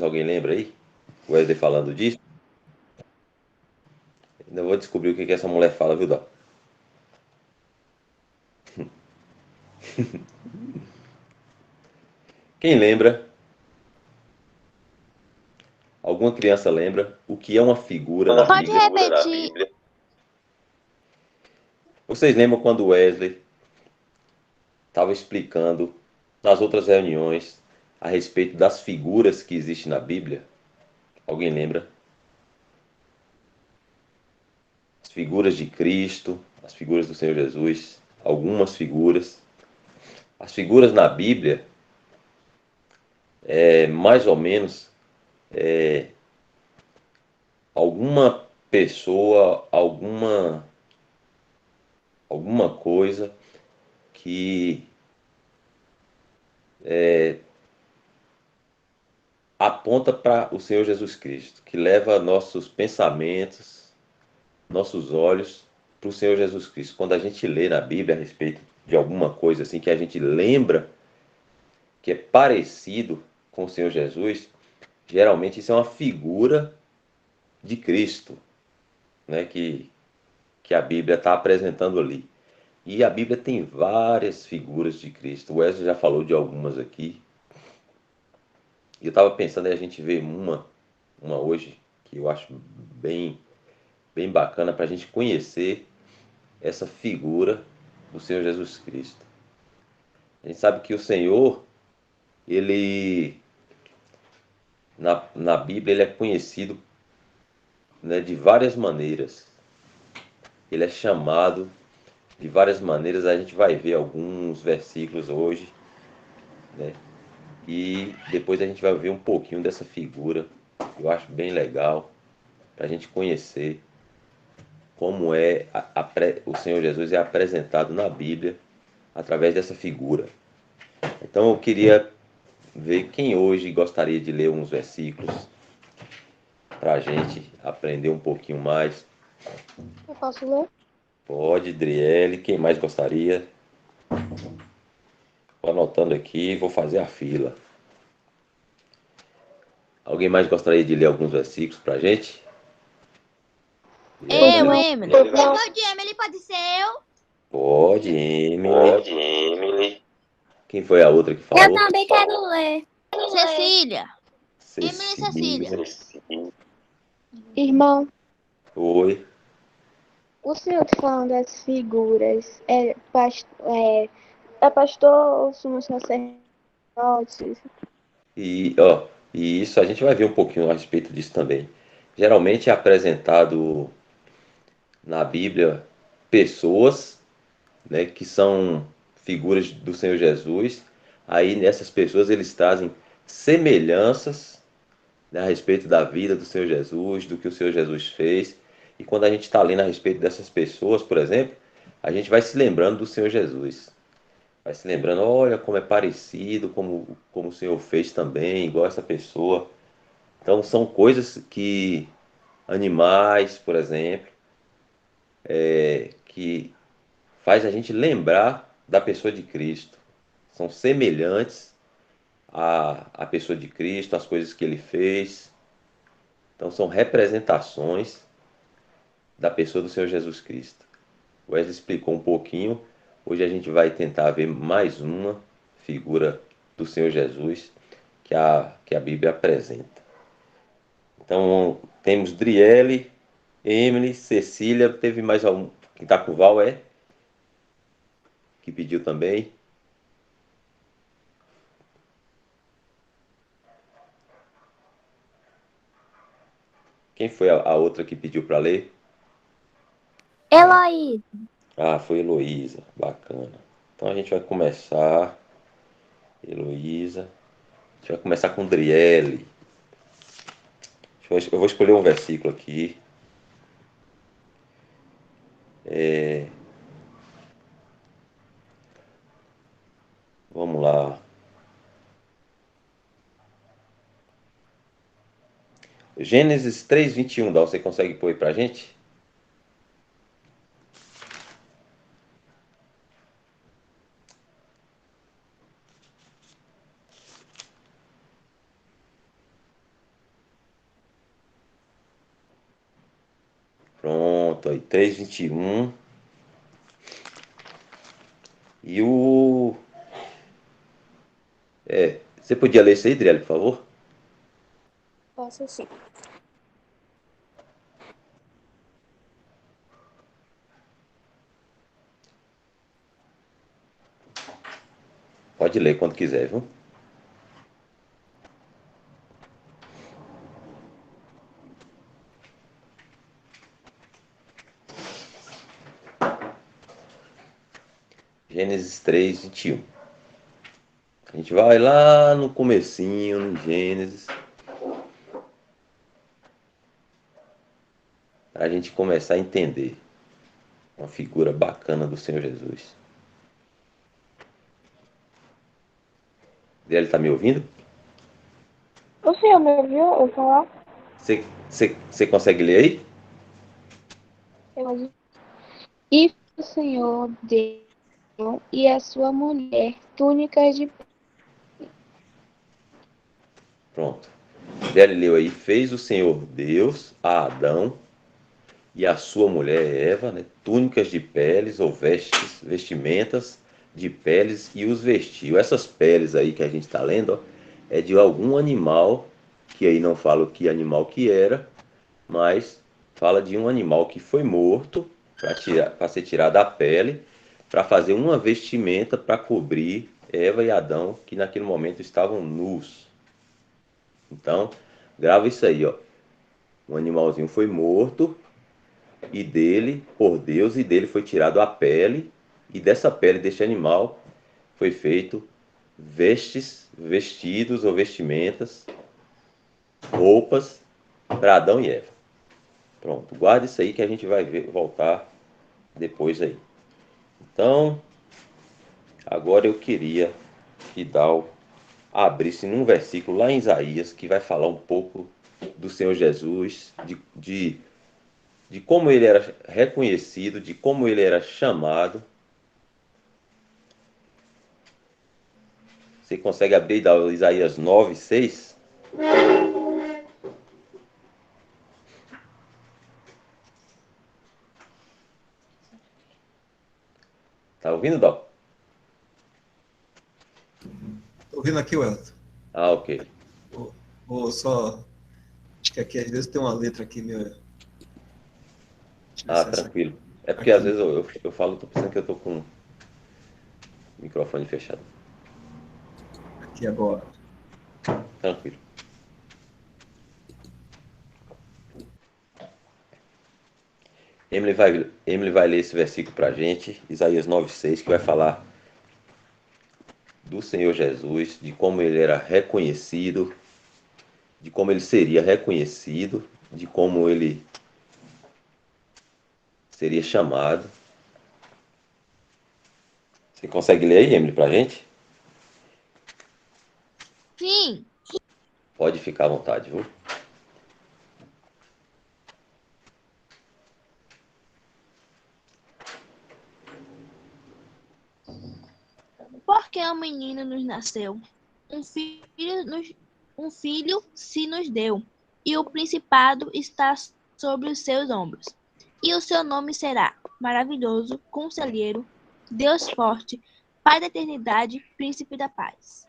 Alguém lembra aí? O Wesley falando disso? Ainda vou descobrir o que essa mulher fala, viu, Dó? Quem lembra? Alguma criança lembra o que é uma figura na Pode Bíblia? repetir. Vocês lembram quando o Wesley estava explicando nas outras reuniões a respeito das figuras que existem na Bíblia? Alguém lembra? As figuras de Cristo, as figuras do Senhor Jesus, algumas figuras. As figuras na Bíblia, mais ou menos, alguma pessoa, alguma coisa que aponta para o Senhor Jesus Cristo, que leva nossos pensamentos, nossos olhos para o Senhor Jesus Cristo. Quando a gente lê na Bíblia a respeito de alguma coisa assim que a gente lembra que é parecido com o Senhor Jesus, geralmente isso é uma figura de Cristo, né, que a Bíblia está apresentando ali. E a Bíblia tem várias figuras de Cristo. O Wesley já falou de algumas aqui. E eu estava pensando em a gente ver uma hoje, que eu acho bem bacana para a gente conhecer essa figura do Senhor Jesus Cristo. A gente sabe que o Senhor, ele na Bíblia, ele é conhecido, né, de várias maneiras. Ele é chamado de várias maneiras. A gente vai ver alguns versículos hoje, né? E depois a gente vai ver um pouquinho dessa figura. Eu acho bem legal para a gente conhecer como o Senhor Jesus é apresentado na Bíblia através dessa figura. Então eu queria ver quem hoje gostaria de ler uns versículos para a gente aprender um pouquinho mais. Eu posso ler? Pode, Driele, quem mais gostaria? Vou anotando aqui, vou fazer a fila. Alguém mais gostaria de ler alguns versículos para a gente? Pois Eu, não. Emily. Pois Quem não. for de Emily pode ser eu. Pode, Emily. Quem foi a outra que Eu falou? também quero ler. Cecília. Emily e Cecília. Cecília. Irmão, Oi. o senhor tá falando das figuras. É pastor ou somos sacerdotes? E isso a gente vai ver um pouquinho a respeito disso também. Geralmente é apresentado na Bíblia pessoas, né, que são figuras do Senhor Jesus. Aí nessas pessoas eles trazem semelhanças, né, a respeito da vida do Senhor Jesus, do que o Senhor Jesus fez. E quando a gente está lendo a respeito dessas pessoas, por exemplo, a gente vai se lembrando do Senhor Jesus. Vai se lembrando, olha como é parecido, como o Senhor fez também, igual essa pessoa. Então são coisas que animais, por exemplo, que faz a gente lembrar da pessoa de Cristo. São semelhantes à pessoa de Cristo, às coisas que ele fez. Então são representações da pessoa do Senhor Jesus Cristo. O Wesley explicou um pouquinho. Hoje a gente vai tentar ver mais uma figura do Senhor Jesus que a Bíblia apresenta. Então temos Driele, Emily, Cecília, teve mais algum que está com o Val, que pediu também. Quem foi a outra que pediu para ler? Eloí. Ah, foi Heloísa, bacana. Então a gente vai começar, Heloísa. A gente vai começar com Driele. Eu vou escolher um versículo aqui. Vamos lá. Gênesis 3:21, Dal, você consegue pôr aí pra gente? Pronto, aí 3:21. E o... você podia ler isso aí, Adriele, por favor? Posso sim. Pode ler quando quiser, viu? Gênesis 3:21. A gente vai lá no comecinho, no Gênesis, para a gente começar a entender uma figura bacana do Senhor Jesus. Ele está me ouvindo? O senhor me ouviu eu falar? Você consegue ler aí? E o Senhor deu e a sua mulher túnicas de Pronto. Ele leu aí, fez o Senhor Deus a Adão e a sua mulher Eva, né, túnicas de peles ou vestimentas de peles e os vestiu. Essas peles aí que a gente está lendo, ó, é de algum animal, que aí não fala o que animal que era, mas fala de um animal que foi morto para ser tirado da pele, para fazer uma vestimenta para cobrir Eva e Adão, que naquele momento estavam nus. Então, grava isso aí, ó. Um animalzinho foi morto e dele, por Deus, e dele foi tirado a pele, e dessa pele deste animal foi feito vestidos ou vestimentas, roupas para Adão e Eva. Pronto, guarda isso aí que a gente vai voltar depois aí. Então, agora eu queria que Dal abrisse num versículo lá em Isaías que vai falar um pouco do Senhor Jesus, de como ele era reconhecido, de como ele era chamado. Você consegue abrir da Isaías 9:6? Tá ouvindo, Dal? Tô ouvindo aqui, Wellington. Ah, ok. Vou só. Acho que aqui às vezes tem uma letra aqui meio. Deixa eu ver Ah, se é essa aqui. tranquilo. É porque às Aqui, vezes eu falo, tô pensando que eu tô com o microfone fechado. aqui agora. Tranquilo. Emily vai ler esse versículo pra gente, Isaías 9:6, que vai falar do Senhor Jesus, de como ele era reconhecido, de como ele seria reconhecido, de como ele seria chamado. Você consegue ler aí, Emily, pra gente? Sim. Pode ficar à vontade, viu? Porque um menino nos nasceu, um filho, um filho se nos deu, e o principado está sobre os seus ombros. E o seu nome será Maravilhoso, Conselheiro, Deus Forte, Pai da Eternidade, Príncipe da Paz.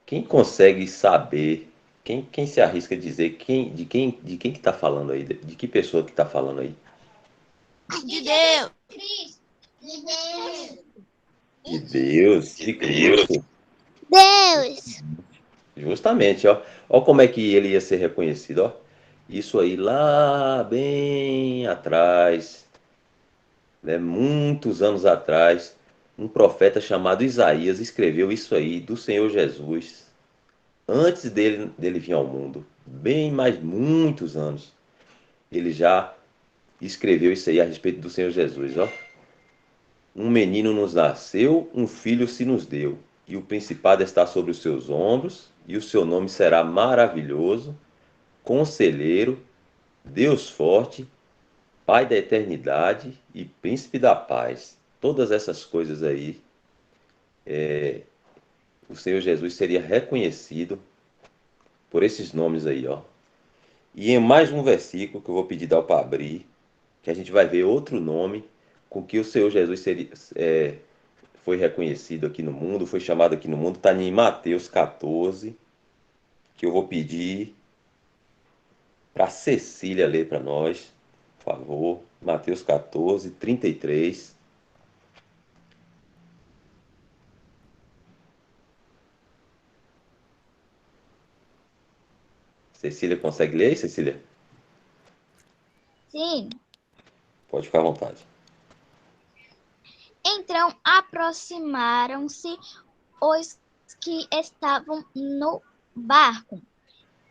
Quem consegue saber, quem se arrisca a dizer de quem que está falando aí? De que pessoa que está falando aí? De Deus. De Deus, de Cristo. Deus. Justamente, ó. Ó como é que ele ia ser reconhecido, ó. Isso aí lá bem atrás, né, muitos anos atrás, um profeta chamado Isaías escreveu isso aí do Senhor Jesus, antes dele vir ao mundo, bem mais muitos anos. Ele já escreveu isso aí a respeito do Senhor Jesus, ó. Um menino nos nasceu, um filho se nos deu, e o principado está sobre os seus ombros, e o seu nome será maravilhoso, conselheiro, Deus forte, Pai da eternidade e príncipe da paz. Todas essas coisas aí, o Senhor Jesus seria reconhecido por esses nomes aí, ó. E em mais um versículo que eu vou pedir Dal para abrir, que a gente vai ver outro nome com que o Senhor Jesus foi reconhecido aqui no mundo, foi chamado aqui no mundo, está em Mateus 14, que eu vou pedir para Cecília ler para nós, por favor. Mateus 14, 33. Cecília consegue ler, Cecília? Sim. Pode ficar à vontade. Então aproximaram-se os que estavam no barco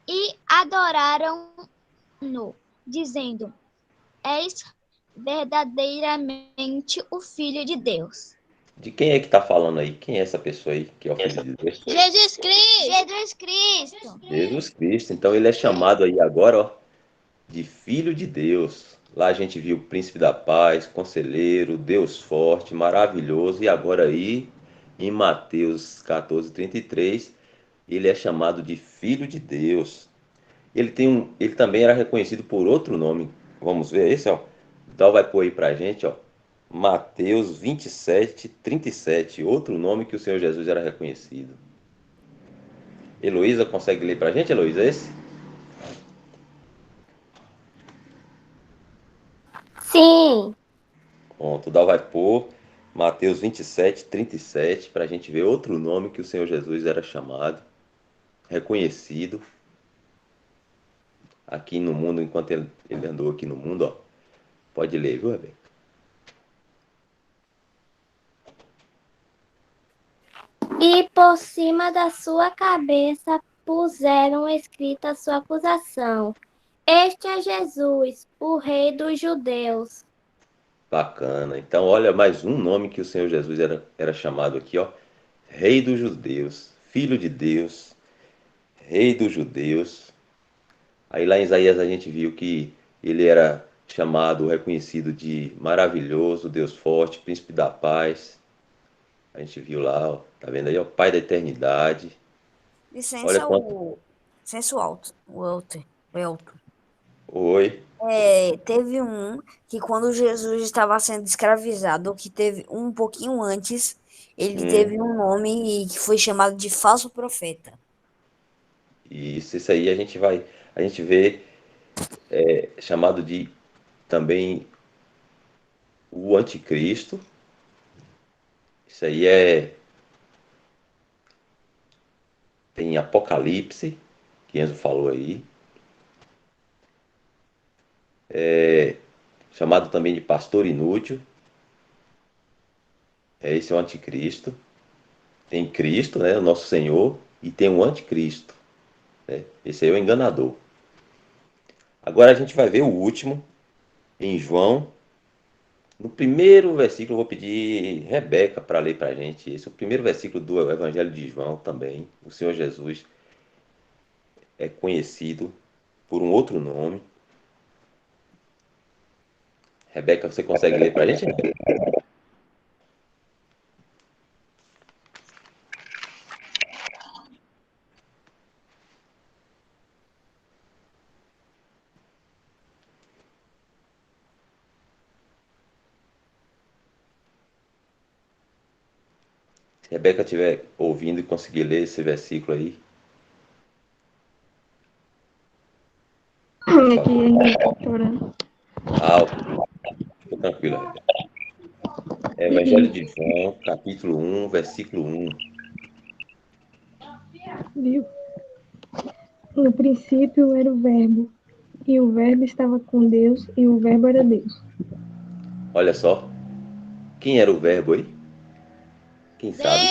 e adoraram-no, dizendo: És verdadeiramente o Filho de Deus. De quem é que está falando aí? Quem é essa pessoa aí que é o Filho de Deus? Jesus Cristo! Jesus Cristo! Jesus Cristo. Então ele é chamado aí agora, ó, de Filho de Deus. Lá a gente viu o Príncipe da Paz, Conselheiro, Deus Forte, Maravilhoso. E agora aí, em Mateus 14, 33, ele é chamado de Filho de Deus. Ele também era reconhecido por outro nome. Vamos ver esse, ó. Então vai pôr aí pra gente, ó. Mateus 27, 37. Outro nome que o Senhor Jesus era reconhecido. Heloísa, consegue ler pra gente, Heloísa, esse? Sim. Pronto, Dal vai pôr Mateus 27, 37, para a gente ver outro nome que o Senhor Jesus era chamado, reconhecido aqui no mundo, enquanto ele andou aqui no mundo, ó. Pode ler, viu, Rebeca? E por cima da sua cabeça puseram escrita a sua acusação. Este é Jesus, o Rei dos Judeus. Bacana. Então, olha mais um nome que o Senhor Jesus era chamado aqui, ó. Rei dos Judeus, Filho de Deus, Rei dos Judeus. Aí lá em Isaías a gente viu que ele era chamado, reconhecido de maravilhoso, Deus forte, príncipe da paz. A gente viu lá, ó, tá vendo aí, ó, Pai da eternidade. Olha Licença, quanto. licença alto, o Elton. Oi. Teve um que quando Jesus estava sendo escravizado, que teve um pouquinho antes, ele teve um nome que foi chamado de falso profeta. Isso aí a gente vê chamado de também o anticristo. Isso aí tem Apocalipse, que Enzo falou aí. Chamado também de pastor inútil. Esse é o anticristo. Tem Cristo, né, o nosso Senhor, e tem o anticristo, né? Esse aí é o enganador. Agora a gente vai ver o último, em João. No primeiro versículo, eu vou pedir Rebeca para ler para a gente. Esse é o primeiro versículo do Evangelho de João também. O Senhor Jesus é conhecido por um outro nome. Rebeca, você consegue ler para a gente? Se Rebeca estiver ouvindo e conseguir ler esse versículo aí, por Aqui favor. ainda estou orando. Ok. Fica tranquila, Rebeca. Evangelho de João, capítulo 1, versículo 1. Viu? No princípio era o Verbo, e o Verbo estava com Deus, e o Verbo era Deus. Olha só. Quem era o verbo aí? Quem sabe?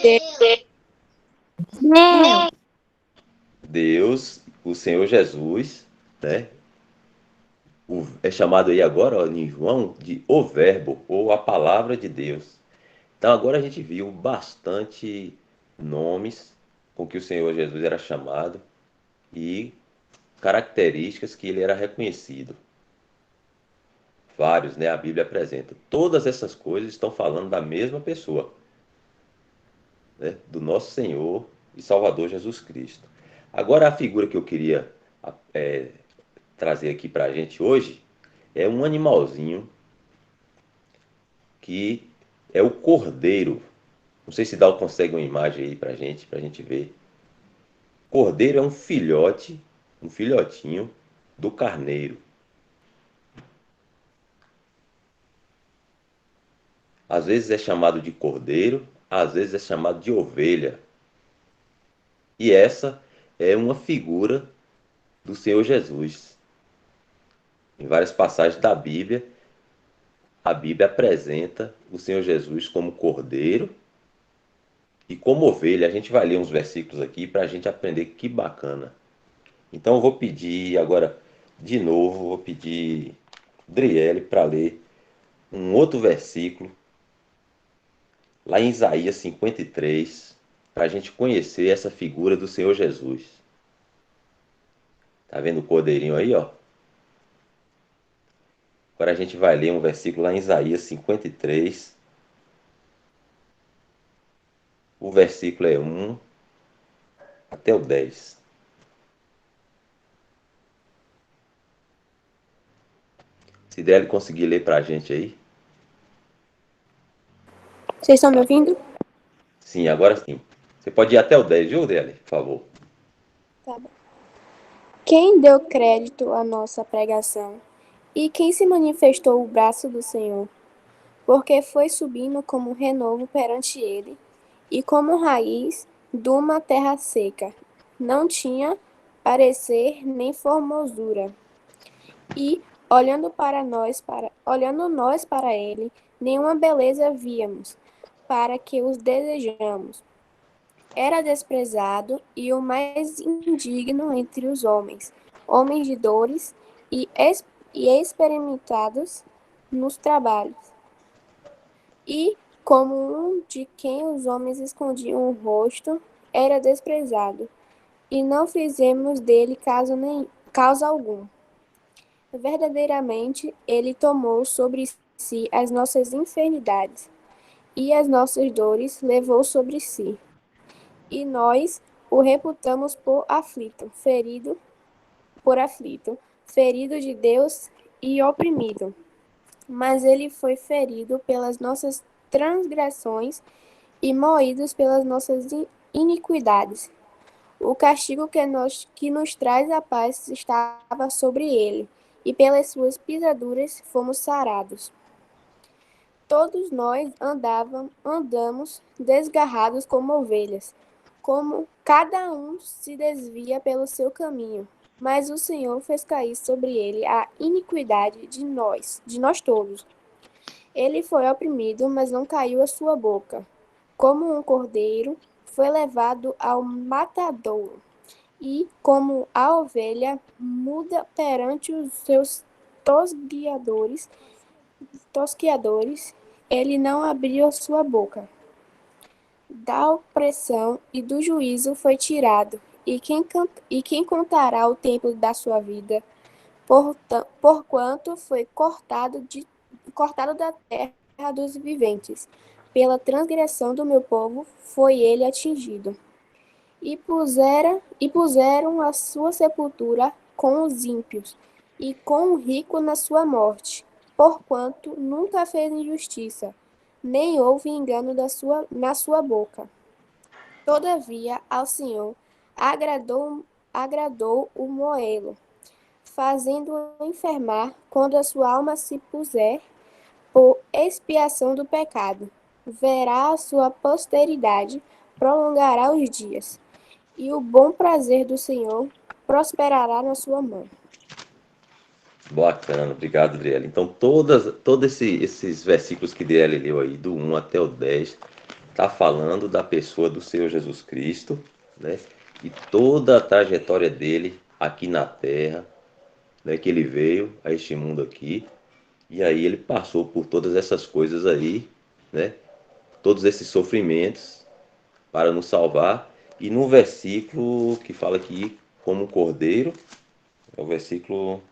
Deus! Deus. Deus, o Senhor Jesus, né? É chamado aí agora, ó, em João, de o Verbo, ou a palavra de Deus. Então agora a gente viu bastante nomes com que o Senhor Jesus era chamado e características que ele era reconhecido. Vários, né? A Bíblia apresenta. Todas essas coisas estão falando da mesma pessoa, né? Do nosso Senhor e Salvador Jesus Cristo. Agora, a figura que eu queria trazer aqui para a gente hoje é um animalzinho que é o cordeiro. Não sei se Dal consegue uma imagem aí para a gente ver. Cordeiro é um filhote, um filhotinho do carneiro. Às vezes é chamado de cordeiro, às vezes é chamado de ovelha. E essa é uma figura do Senhor Jesus. Em várias passagens da Bíblia, a Bíblia apresenta o Senhor Jesus como cordeiro e como ovelha. A gente vai ler uns versículos aqui para a gente aprender que bacana. Então eu vou pedir agora, de novo, vou pedir Driele para ler um outro versículo, lá em Isaías 53, para a gente conhecer essa figura do Senhor Jesus. Tá vendo o cordeirinho aí, ó? Agora a gente vai ler um versículo lá em Isaías 53. O versículo é 1 até o 10. Se der, ele conseguir ler para a gente aí. Vocês estão me ouvindo? Sim, agora sim. Você pode ir até o 10, viu, Deli? Por favor. Tá bom. Quem deu crédito à nossa pregação? E quem se manifestou o braço do Senhor? Porque foi subindo como renovo perante ele, e como raiz de uma terra seca. Não tinha parecer nem formosura. E, olhando nós para ele, nenhuma beleza víamos, para que os desejamos. Era desprezado e o mais indigno entre os homens, homens de dores e experimentados nos trabalhos. E, como um de quem os homens escondiam o rosto, era desprezado, e não fizemos dele causa algum. Verdadeiramente, ele tomou sobre si as nossas enfermidades, e as nossas dores levou sobre si. E nós o reputamos por aflito, ferido de Deus e oprimido. Mas ele foi ferido pelas nossas transgressões e moído pelas nossas iniquidades. O castigo que nos traz a paz estava sobre ele, e pelas suas pisaduras fomos sarados. Todos nós andamos desgarrados como ovelhas, como cada um se desvia pelo seu caminho. Mas o Senhor fez cair sobre ele a iniquidade de nós todos. Ele foi oprimido, mas não caiu a sua boca. Como um cordeiro, foi levado ao matadouro, e como a ovelha muda perante os seus tosquiadores, ele não abriu a sua boca. Da opressão e do juízo foi tirado, e quem contará o tempo da sua vida? Porquanto foi cortado da terra dos viventes. Pela transgressão do meu povo foi ele atingido. E puseram a sua sepultura com os ímpios, e com o rico na sua morte, porquanto nunca fez injustiça, nem houve engano na sua boca. Todavia, ao Senhor agradou o moê-lo, fazendo-o enfermar quando a sua alma se puser por expiação do pecado. Verá a sua posteridade, prolongará os dias, e o bom prazer do Senhor prosperará na sua mão. Bacana, obrigado, Adriele. Então, todos esses versículos que Adriele leu aí, do 1 até o 10, está falando da pessoa do Senhor Jesus Cristo, né? E toda a trajetória dele aqui na Terra, né? Que ele veio a este mundo aqui, e aí ele passou por todas essas coisas aí, né? Todos esses sofrimentos para nos salvar. E no versículo que fala aqui como cordeiro, é o versículo...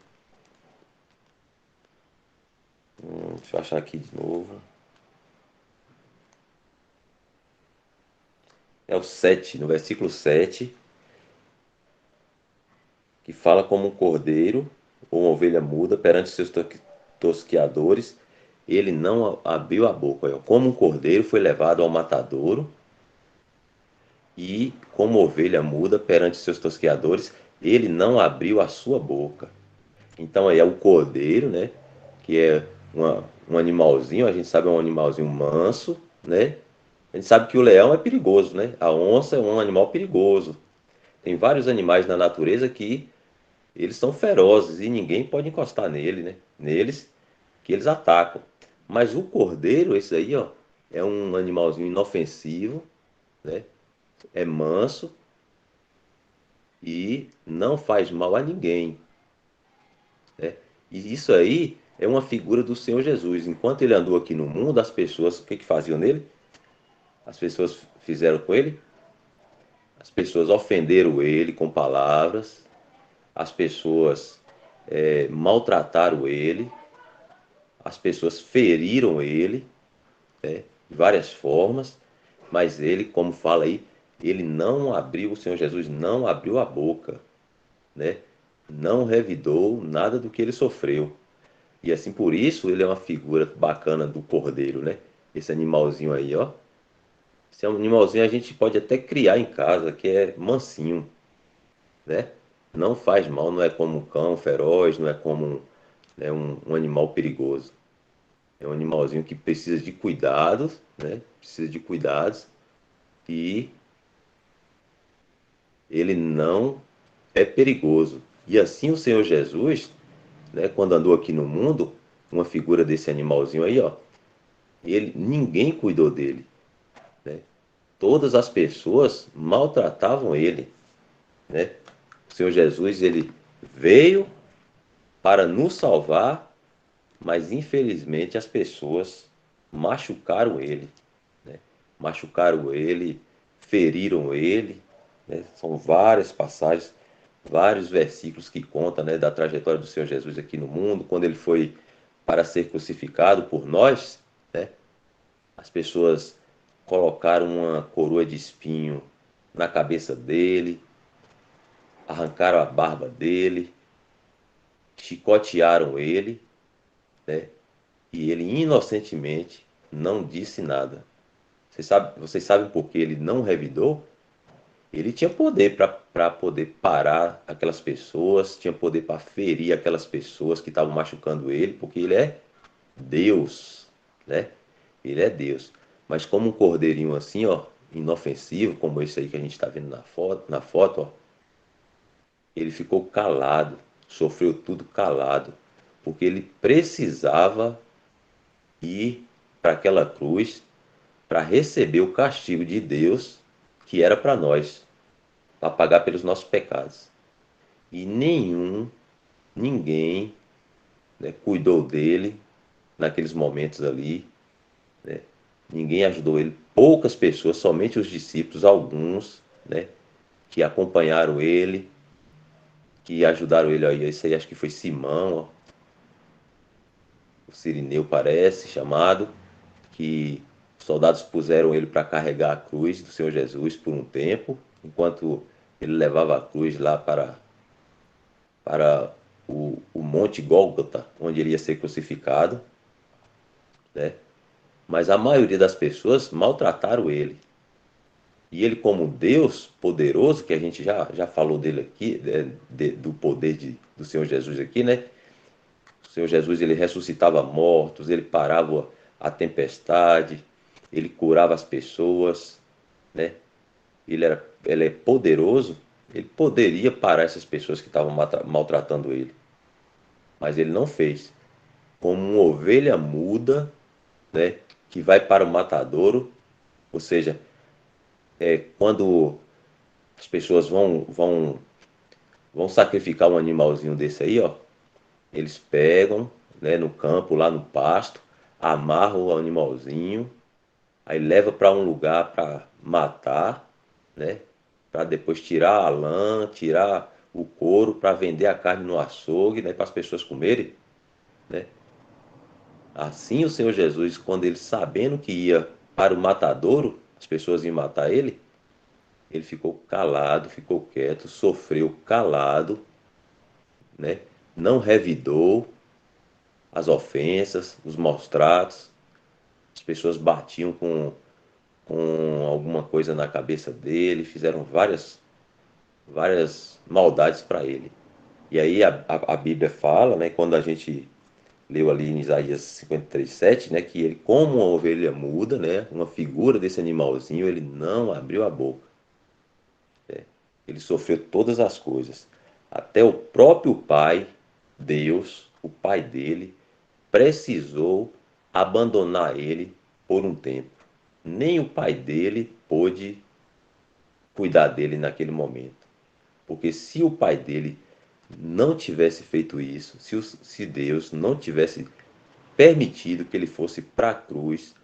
deixa eu achar aqui de novo. É o 7, no versículo 7. que fala como um cordeiro ou uma ovelha muda perante seus tosqueadores, ele não abriu a boca. Como um cordeiro foi levado ao matadouro, e como ovelha muda perante seus tosqueadores, ele não abriu a sua boca. Então aí é o cordeiro, né? Que é um animalzinho, a gente sabe é um animalzinho manso, né? A gente sabe que o leão é perigoso, né? A onça é um animal perigoso. Tem vários animais na natureza que eles são ferozes e ninguém pode encostar nele, né? Neles, que eles atacam. Mas o cordeiro, esse aí, ó, é um animalzinho inofensivo, né? É manso e não faz mal a ninguém, né? E isso aí é uma figura do Senhor Jesus. Enquanto ele andou aqui no mundo, as pessoas, o que que faziam nele? As pessoas fizeram com ele? As pessoas ofenderam ele com palavras, as pessoas maltrataram ele, as pessoas feriram ele, né, de várias formas, mas ele, como fala aí, ele não abriu, o Senhor Jesus não abriu a boca, né? Não revidou nada do que ele sofreu. E assim, por isso, ele é uma figura bacana do cordeiro, né? Esse animalzinho aí, ó. Esse animalzinho a gente pode até criar em casa, que é mansinho, né? Não faz mal, não é como um cão feroz, não é como um animal perigoso. É um animalzinho que precisa de cuidados, né? Precisa de cuidados e ele não é perigoso. E assim o Senhor Jesus, né, quando andou aqui no mundo, uma figura desse animalzinho aí, ó, ninguém cuidou dele, né? Todas as pessoas maltratavam ele, né? O Senhor Jesus, ele veio para nos salvar, mas infelizmente as pessoas machucaram ele, né? Machucaram ele, feriram ele, né? São várias passagens, vários versículos que contam, né, da trajetória do Senhor Jesus aqui no mundo, quando ele foi para ser crucificado por nós, né? As pessoas colocaram uma coroa de espinho na cabeça dele, arrancaram a barba dele, chicotearam ele, né? E ele inocentemente não disse nada. Vocês sabem por que ele não revidou? Ele tinha poder para poder parar aquelas pessoas, tinha poder para ferir aquelas pessoas que estavam machucando ele, porque ele é Deus, né? Ele é Deus. Mas como um cordeirinho assim, ó, inofensivo, como esse aí que a gente está vendo na foto, ó, ele ficou calado, sofreu tudo calado, porque ele precisava ir para aquela cruz para receber o castigo de Deus que era para nós, para pagar pelos nossos pecados. E ninguém, né, cuidou dele naqueles momentos ali, né? Ninguém ajudou ele. Poucas pessoas, somente os discípulos, alguns, né, que acompanharam ele, que ajudaram ele aí. Esse aí acho que foi Simão, ó, o Cirineu parece, chamado, que os soldados puseram ele para carregar a cruz do Senhor Jesus por um tempo, enquanto ele levava a cruz lá para o Monte Gólgota, onde ele ia ser crucificado, né? Mas a maioria das pessoas maltrataram ele. E ele, como Deus poderoso, que a gente já falou dele aqui, do poder do Senhor Jesus aqui, né? O Senhor Jesus, ele ressuscitava mortos, ele parava a tempestade, ele curava as pessoas, né? Ele é poderoso, ele poderia parar essas pessoas que estavam maltratando ele. Mas ele não fez. Como uma ovelha muda, né, que vai para o matadouro, ou seja, quando as pessoas vão sacrificar um animalzinho desse aí, ó, eles pegam, né, no campo, lá no pasto, amarram o animalzinho, aí leva para um lugar para matar, né, para depois tirar a lã, tirar o couro, para vender a carne no açougue, né, para as pessoas comerem, né. Assim o Senhor Jesus, quando ele sabendo que ia para o matadouro, as pessoas iam matar ele ficou calado, ficou quieto, sofreu calado, né? Não revidou as ofensas, os maus tratos. As pessoas batiam com alguma coisa na cabeça dele, fizeram várias maldades para ele. E aí a Bíblia fala, né, quando a gente leu ali em Isaías 53:7, né, que ele, como uma ovelha muda, né, uma figura desse animalzinho, ele não abriu a boca. Ele sofreu todas as coisas. Até o próprio Pai, Deus, o Pai dele, precisou abandonar ele por um tempo. Nem o pai dele pôde cuidar dele naquele momento. Porque se o pai dele não tivesse feito isso, se Deus não tivesse permitido que ele fosse para a cruz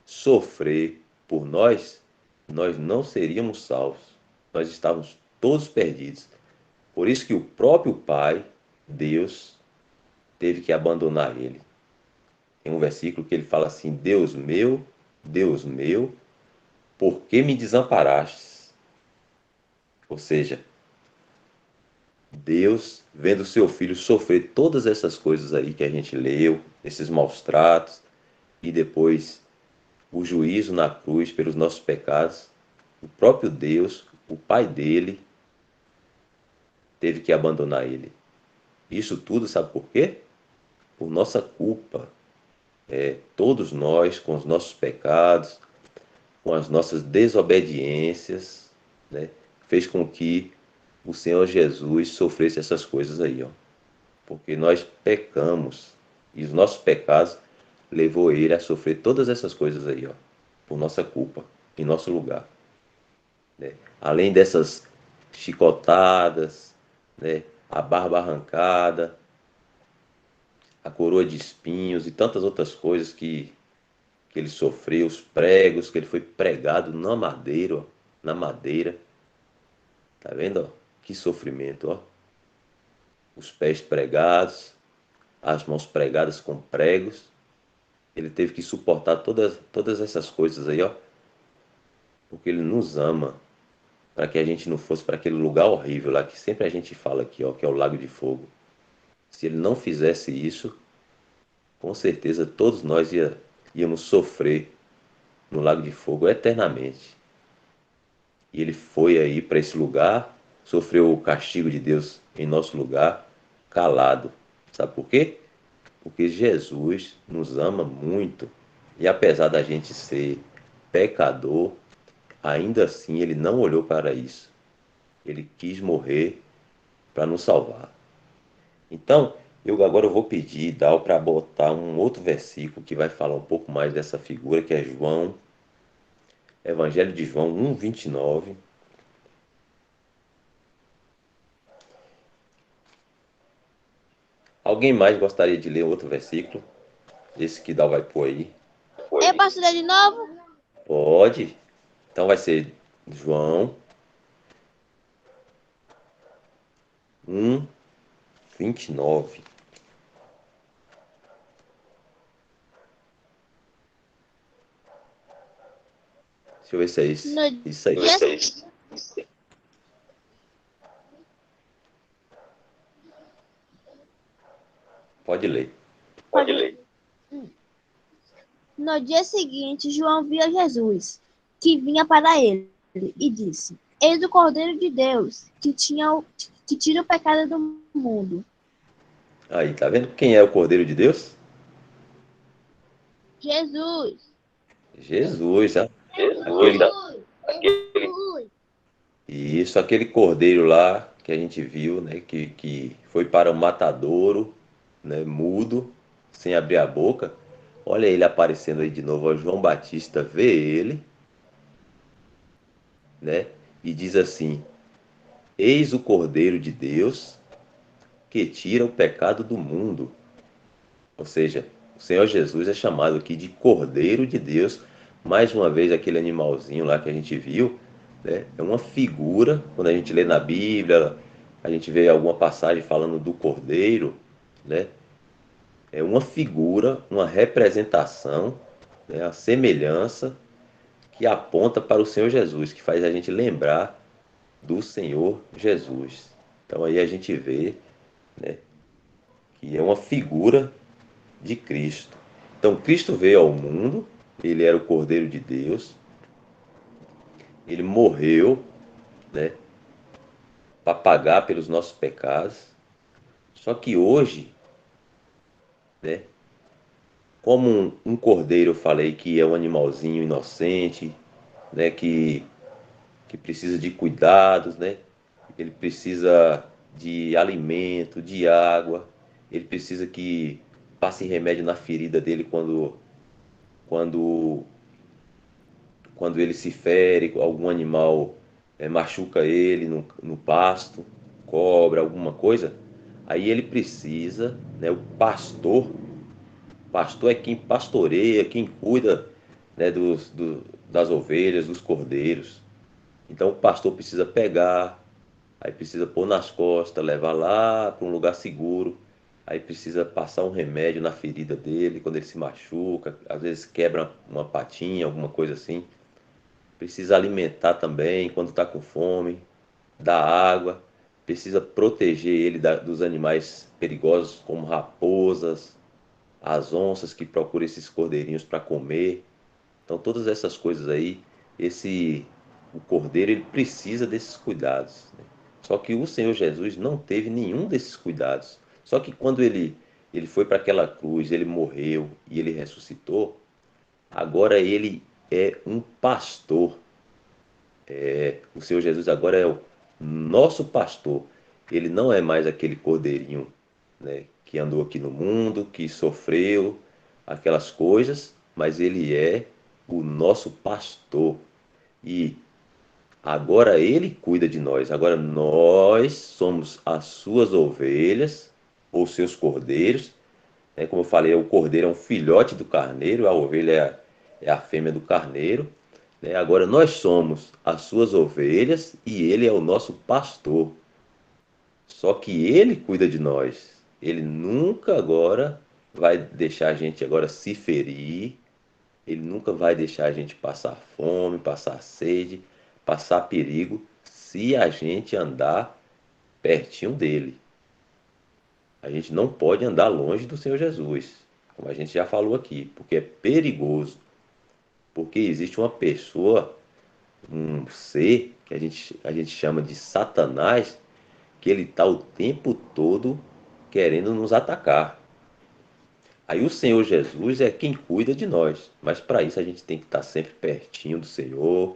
sofrer por nós, nós não seríamos salvos. Nós estávamos todos perdidos. Por isso que o próprio Pai, Deus, teve que abandonar ele. Tem um versículo que ele fala assim: Deus meu, por que me desamparastes? Ou seja, Deus, vendo seu filho sofrer todas essas coisas aí que a gente leu, esses maus tratos, e depois o juízo na cruz pelos nossos pecados, o próprio Deus, o Pai dele, teve que abandonar ele. Isso tudo, sabe por quê? Por nossa culpa. Todos nós, com os nossos pecados, com as nossas desobediências, né, fez com que o Senhor Jesus sofresse essas coisas aí, ó. Porque nós pecamos e os nossos pecados levou ele a sofrer todas essas coisas aí, ó, por nossa culpa, em nosso lugar, né? Além dessas chicotadas, né, a barba arrancada, a coroa de espinhos e tantas outras coisas que ele sofreu, os pregos, que ele foi pregado na madeira, ó, na madeira. Tá vendo, ó? Que sofrimento, ó. Os pés pregados, as mãos pregadas com pregos. Ele teve que suportar todas essas coisas aí, ó, porque ele nos ama, para que a gente não fosse para aquele lugar horrível lá que sempre a gente fala aqui, ó, que é o Lago de Fogo. Se ele não fizesse isso, com certeza todos nós íamos sofrer no Lago de Fogo eternamente. E ele foi aí para esse lugar, sofreu o castigo de Deus em nosso lugar, calado. Sabe por quê? Porque Jesus nos ama muito. E apesar da gente ser pecador, ainda assim ele não olhou para isso. Ele quis morrer para nos salvar. Então, agora eu vou pedir, Dal, para botar um outro versículo que vai falar um pouco mais dessa figura, que é Evangelho de João 1:29. Alguém mais gostaria de ler outro versículo? Esse que Dal vai pôr aí. Eu posso ler de novo? Pode. Então vai ser João 1:29. Deixa eu ver se é isso. Isso aí. Pode ler. No dia seguinte, João viu Jesus, que vinha para ele, e disse: Eis o Cordeiro de Deus, que tira o pecado do mundo. Aí, tá vendo quem é o Cordeiro de Deus? Jesus. Jesus, tá? Isso, aquele cordeiro lá que a gente viu, né, que foi para o matadouro, né, mudo, sem abrir a boca. Olha ele aparecendo aí de novo. O João Batista vê ele, né, e diz assim: Eis o Cordeiro de Deus que tira o pecado do mundo. Ou seja, o Senhor Jesus é chamado aqui de Cordeiro de Deus. Mais uma vez, aquele animalzinho lá que a gente viu, né, é uma figura. Quando a gente lê na Bíblia, a gente vê alguma passagem falando do Cordeiro, né, é uma figura, uma representação, né, a semelhança que aponta para o Senhor Jesus, que faz a gente lembrar do Senhor Jesus. Então aí a gente vê né? Que é uma figura de Cristo. Então, Cristo veio ao mundo, ele era o Cordeiro de Deus, ele morreu, né, para pagar pelos nossos pecados. Só que hoje, né, como um cordeiro, eu falei que é um animalzinho inocente, né, que precisa de cuidados, né? Ele precisa de alimento, de água, ele precisa que passe remédio na ferida dele quando, quando ele se fere, algum animal machuca ele no pasto, cobra, alguma coisa. Aí ele precisa, né, o pastor é quem pastoreia, quem cuida, né, das ovelhas, dos cordeiros. Então o pastor precisa pegar, aí precisa pôr nas costas, levar lá para um lugar seguro, aí precisa passar um remédio na ferida dele quando ele se machuca, às vezes quebra uma patinha, alguma coisa assim. Precisa alimentar também quando está com fome, dar água, precisa proteger ele dos animais perigosos como raposas, as onças que procuram esses cordeirinhos para comer. Então todas essas coisas aí, o cordeiro ele precisa desses cuidados, né? Só que o Senhor Jesus não teve nenhum desses cuidados. Só que quando ele foi para aquela cruz, ele morreu e ele ressuscitou, agora ele é um pastor. O Senhor Jesus agora é o nosso pastor. Ele não é mais aquele cordeirinho, né, que andou aqui no mundo, que sofreu aquelas coisas, mas ele é o nosso pastor. E agora ele cuida de nós. Agora nós somos as suas ovelhas, ou seus cordeiros, né? Como eu falei, o cordeiro é um filhote do carneiro, a ovelha é a fêmea do carneiro, né? Agora nós somos as suas ovelhas e ele é o nosso pastor. Só que ele cuida de nós. Ele nunca agora vai deixar a gente agora se ferir. Ele nunca vai deixar a gente passar fome, passar sede, passar perigo, se a gente andar pertinho dele. A gente não pode andar longe do Senhor Jesus, como a gente já falou aqui, porque é perigoso. Porque existe uma pessoa, um ser que a gente chama de Satanás, que ele está o tempo todo querendo nos atacar. Aí o Senhor Jesus é quem cuida de nós, mas para isso a gente tem que estar sempre pertinho do Senhor.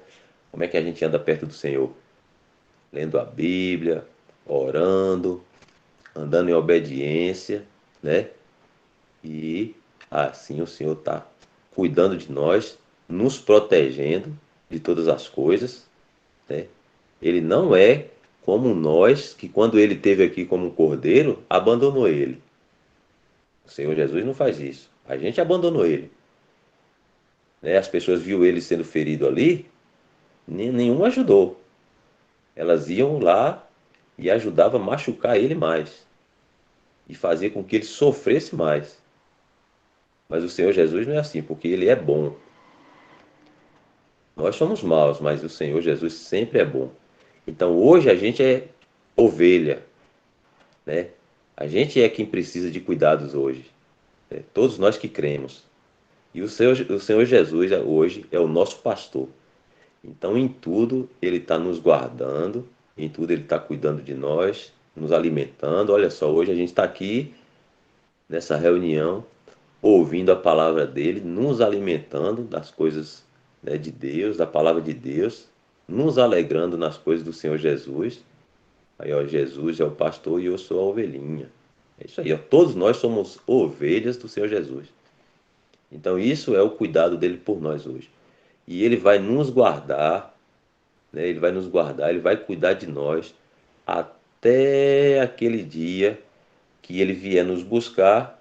Como é que a gente anda perto do Senhor? Lendo a Bíblia, orando, andando em obediência, né? E assim o Senhor está cuidando de nós, nos protegendo de todas as coisas, né? Ele não é como nós, que quando ele esteve aqui como um cordeiro, abandonou ele. O Senhor Jesus não faz isso. A gente abandonou ele, né? As pessoas viram ele sendo ferido ali, nenhum ajudou. Elas iam lá e ajudavam a machucar ele mais e fazer com que ele sofresse mais. Mas o Senhor Jesus não é assim, porque ele é bom. Nós somos maus, mas o Senhor Jesus sempre é bom. Então hoje a gente é ovelha, né? A gente é quem precisa de cuidados hoje, né? Todos nós que cremos. E o Senhor Jesus hoje é o nosso pastor. Então em tudo ele está nos guardando, em tudo ele está cuidando de nós, nos alimentando. Olha só, hoje a gente está aqui nessa reunião, ouvindo a palavra dele, nos alimentando das coisas, né, de Deus, da palavra de Deus, nos alegrando nas coisas do Senhor Jesus. Aí, ó, Jesus é o pastor e eu sou a ovelhinha. É isso aí, ó. Todos nós somos ovelhas do Senhor Jesus. Então, isso é o cuidado dele por nós hoje. E ele vai nos guardar, né? Ele vai nos guardar, ele vai cuidar de nós até aquele dia que ele vier nos buscar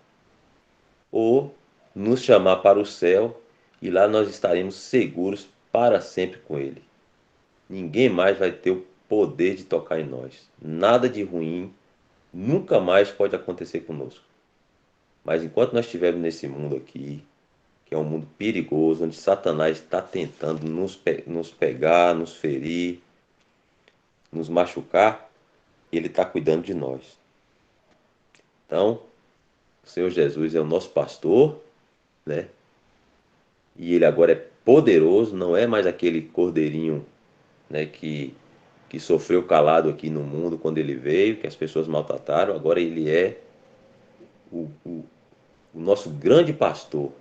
ou nos chamar para o céu, e lá nós estaremos seguros para sempre com ele. Ninguém mais vai ter o poder de tocar em nós. Nada de ruim nunca mais pode acontecer conosco. Mas enquanto nós estivermos nesse mundo aqui, que é um mundo perigoso, onde Satanás está tentando nos pegar, nos ferir, nos machucar, ele está cuidando de nós. Então, o Senhor Jesus é o nosso pastor, né? E ele agora é poderoso, não é mais aquele cordeirinho, né, que sofreu calado aqui no mundo quando ele veio, que as pessoas maltrataram. Agora ele é o nosso grande pastor,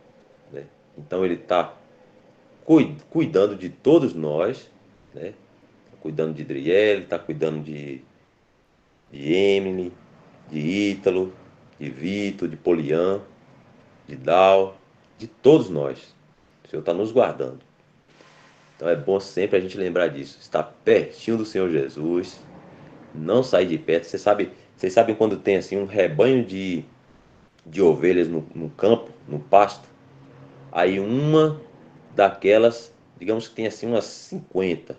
né? Então ele está cuidando de todos nós, né? Tá cuidando de Driele, está cuidando de Emily, de Ítalo, de Vitor, de Polian, de Dal, de todos nós. O Senhor está nos guardando. Então é bom sempre a gente lembrar disso. Estar pertinho do Senhor Jesus, não sair de perto. Vocês sabem quando tem assim um rebanho de ovelhas no campo, no pasto? Aí uma daquelas, digamos que tem assim umas 50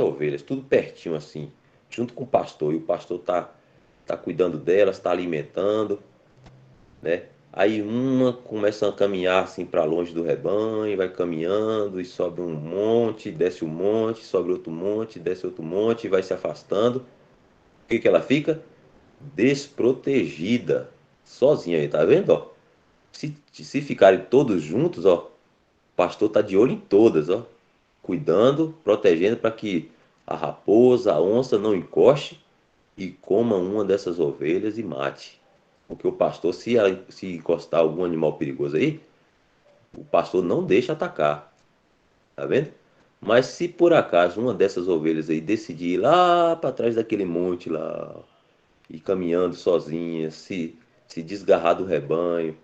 ovelhas, tudo pertinho assim, junto com o pastor. E o pastor tá cuidando delas, está alimentando, né? Aí uma começa a caminhar assim para longe do rebanho, vai caminhando e sobe um monte, desce um monte, sobe outro monte, desce outro monte e vai se afastando. O que que ela fica? Desprotegida, sozinha aí, tá vendo, ó? Se ficarem todos juntos, ó, o pastor tá de olho em todas, ó, cuidando, protegendo para que a raposa, a onça não encoste e coma uma dessas ovelhas e mate. Porque o pastor, se encostar algum animal perigoso aí, o pastor não deixa atacar, tá vendo? Mas se por acaso uma dessas ovelhas aí decidir ir lá para trás daquele monte lá, ir caminhando sozinha, se desgarrar do rebanho,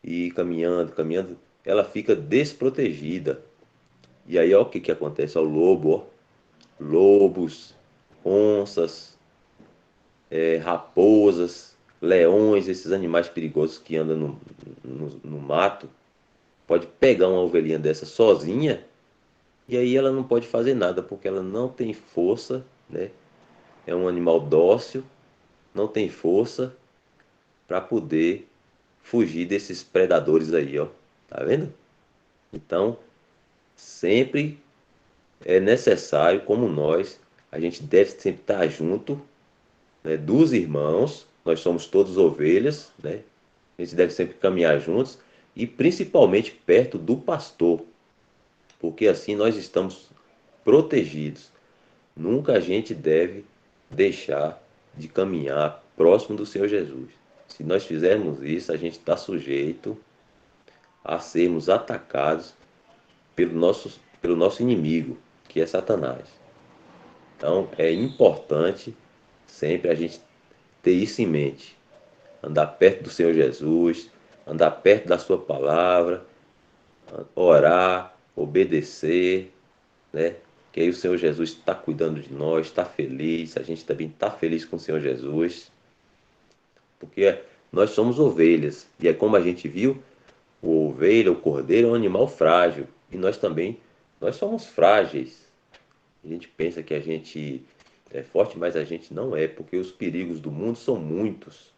e ir caminhando, caminhando, ela fica desprotegida. E aí, ó, o que que acontece? Ó, o lobo, ó, lobos, onças, raposas, leões, esses animais perigosos que andam no mato, pode pegar uma ovelhinha dessa sozinha e aí ela não pode fazer nada porque ela não tem força, né? É um animal dócil, não tem força para poder fugir desses predadores aí, ó. Tá vendo? Então, sempre é necessário, como nós, a gente deve sempre estar junto, né, dos irmãos, nós somos todos ovelhas, né? A gente deve sempre caminhar juntos e principalmente perto do pastor, porque assim nós estamos protegidos. Nunca a gente deve deixar de caminhar próximo do Senhor Jesus. Se nós fizermos isso, a gente está sujeito a sermos atacados pelo nosso inimigo, que é Satanás. Então é importante sempre a gente ter isso em mente. Andar perto do Senhor Jesus, andar perto da sua palavra, orar, obedecer, né? Que aí o Senhor Jesus está cuidando de nós, está feliz, a gente também está feliz com o Senhor Jesus, porque nós somos ovelhas, e é como a gente viu, o ovelha, o cordeiro é um animal frágil, e nós também, nós somos frágeis. A gente pensa que a gente é forte, mas a gente não é, porque os perigos do mundo são muitos.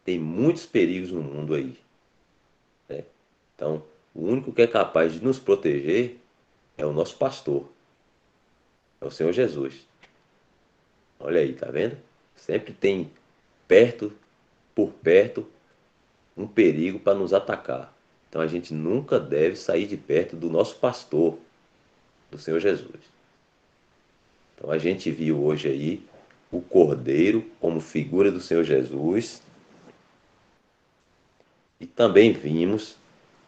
Tem muitos perigos no mundo aí, né? Então, o único que é capaz de nos proteger é o nosso pastor, é o Senhor Jesus. Olha aí, tá vendo? Sempre tem por perto, um perigo para nos atacar. Então a gente nunca deve sair de perto do nosso pastor, do Senhor Jesus. Então a gente viu hoje aí o Cordeiro como figura do Senhor Jesus e também vimos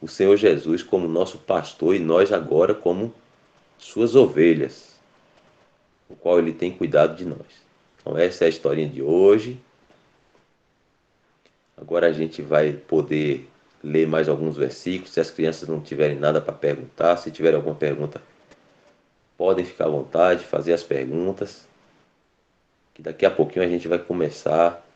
o Senhor Jesus como nosso pastor e nós agora como suas ovelhas, o qual ele tem cuidado de nós. Então essa é a historinha de hoje. Agora a gente vai poder ler mais alguns versículos. Se as crianças não tiverem nada para perguntar, se tiver alguma pergunta, podem ficar à vontade, fazer as perguntas, que daqui a pouquinho a gente vai começar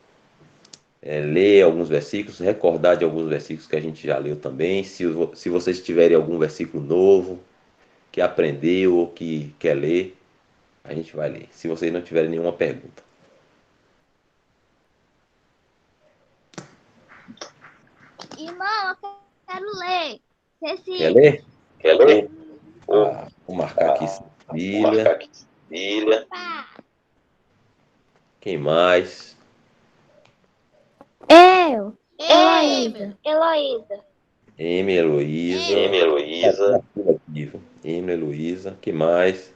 a ler alguns versículos, recordar de alguns versículos que a gente já leu também. Se vocês tiverem algum versículo novo, que aprendeu ou que quer ler, a gente vai ler. Se vocês não tiverem nenhuma pergunta. Irmão, eu quero ler. Quer Cecília. ler? Quer ler? Vou marcar aqui Cecília. Filha. Pá. Quem mais? Eu. Heloísa. M, Heloísa. M, Heloísa. Que mais?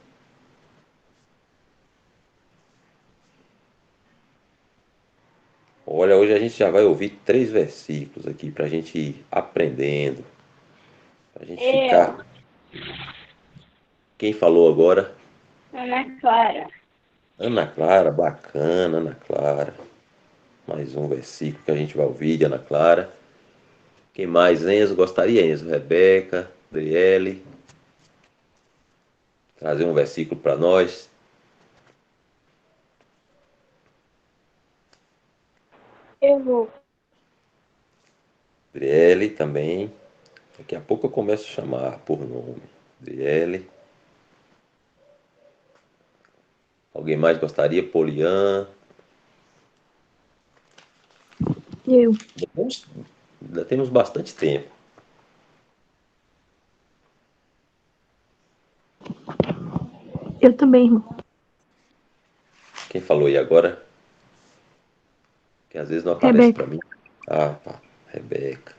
Olha, hoje a gente já vai ouvir 3 versículos aqui para a gente ir aprendendo. Para a gente ficar. Quem falou agora? Ana Clara. Ana Clara, bacana, Ana Clara. Mais um versículo que a gente vai ouvir de Ana Clara. Quem mais? Enzo, gostaria, Enzo? Rebeca, Adriele. Trazer um versículo para nós. Eu vou. Adriele também. Daqui a pouco eu começo a chamar por nome. Adriele. Alguém mais gostaria? Polian. Eu. Ainda temos bastante tempo. Eu também, irmão. Quem falou aí agora? Que às vezes não aparece Rebeca. para mim. Ah, tá. Rebeca.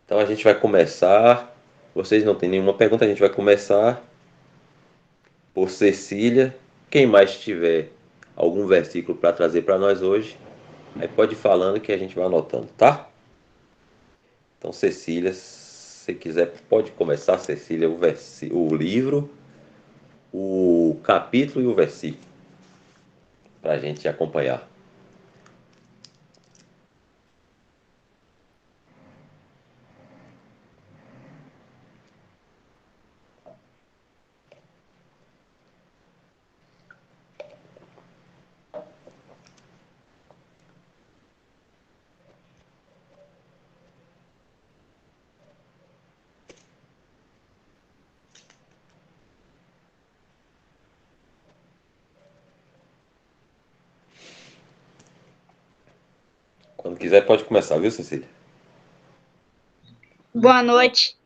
Então a gente vai começar. Vocês não têm nenhuma pergunta, a gente vai começar por Cecília. Quem mais tiver algum versículo para trazer para nós hoje, aí pode ir falando que a gente vai anotando, tá? Então, Cecília, se quiser, pode começar, Cecília, o livro, o capítulo e o versículo, para a gente acompanhar. Quando quiser, pode começar, viu, Cecília? Boa noite.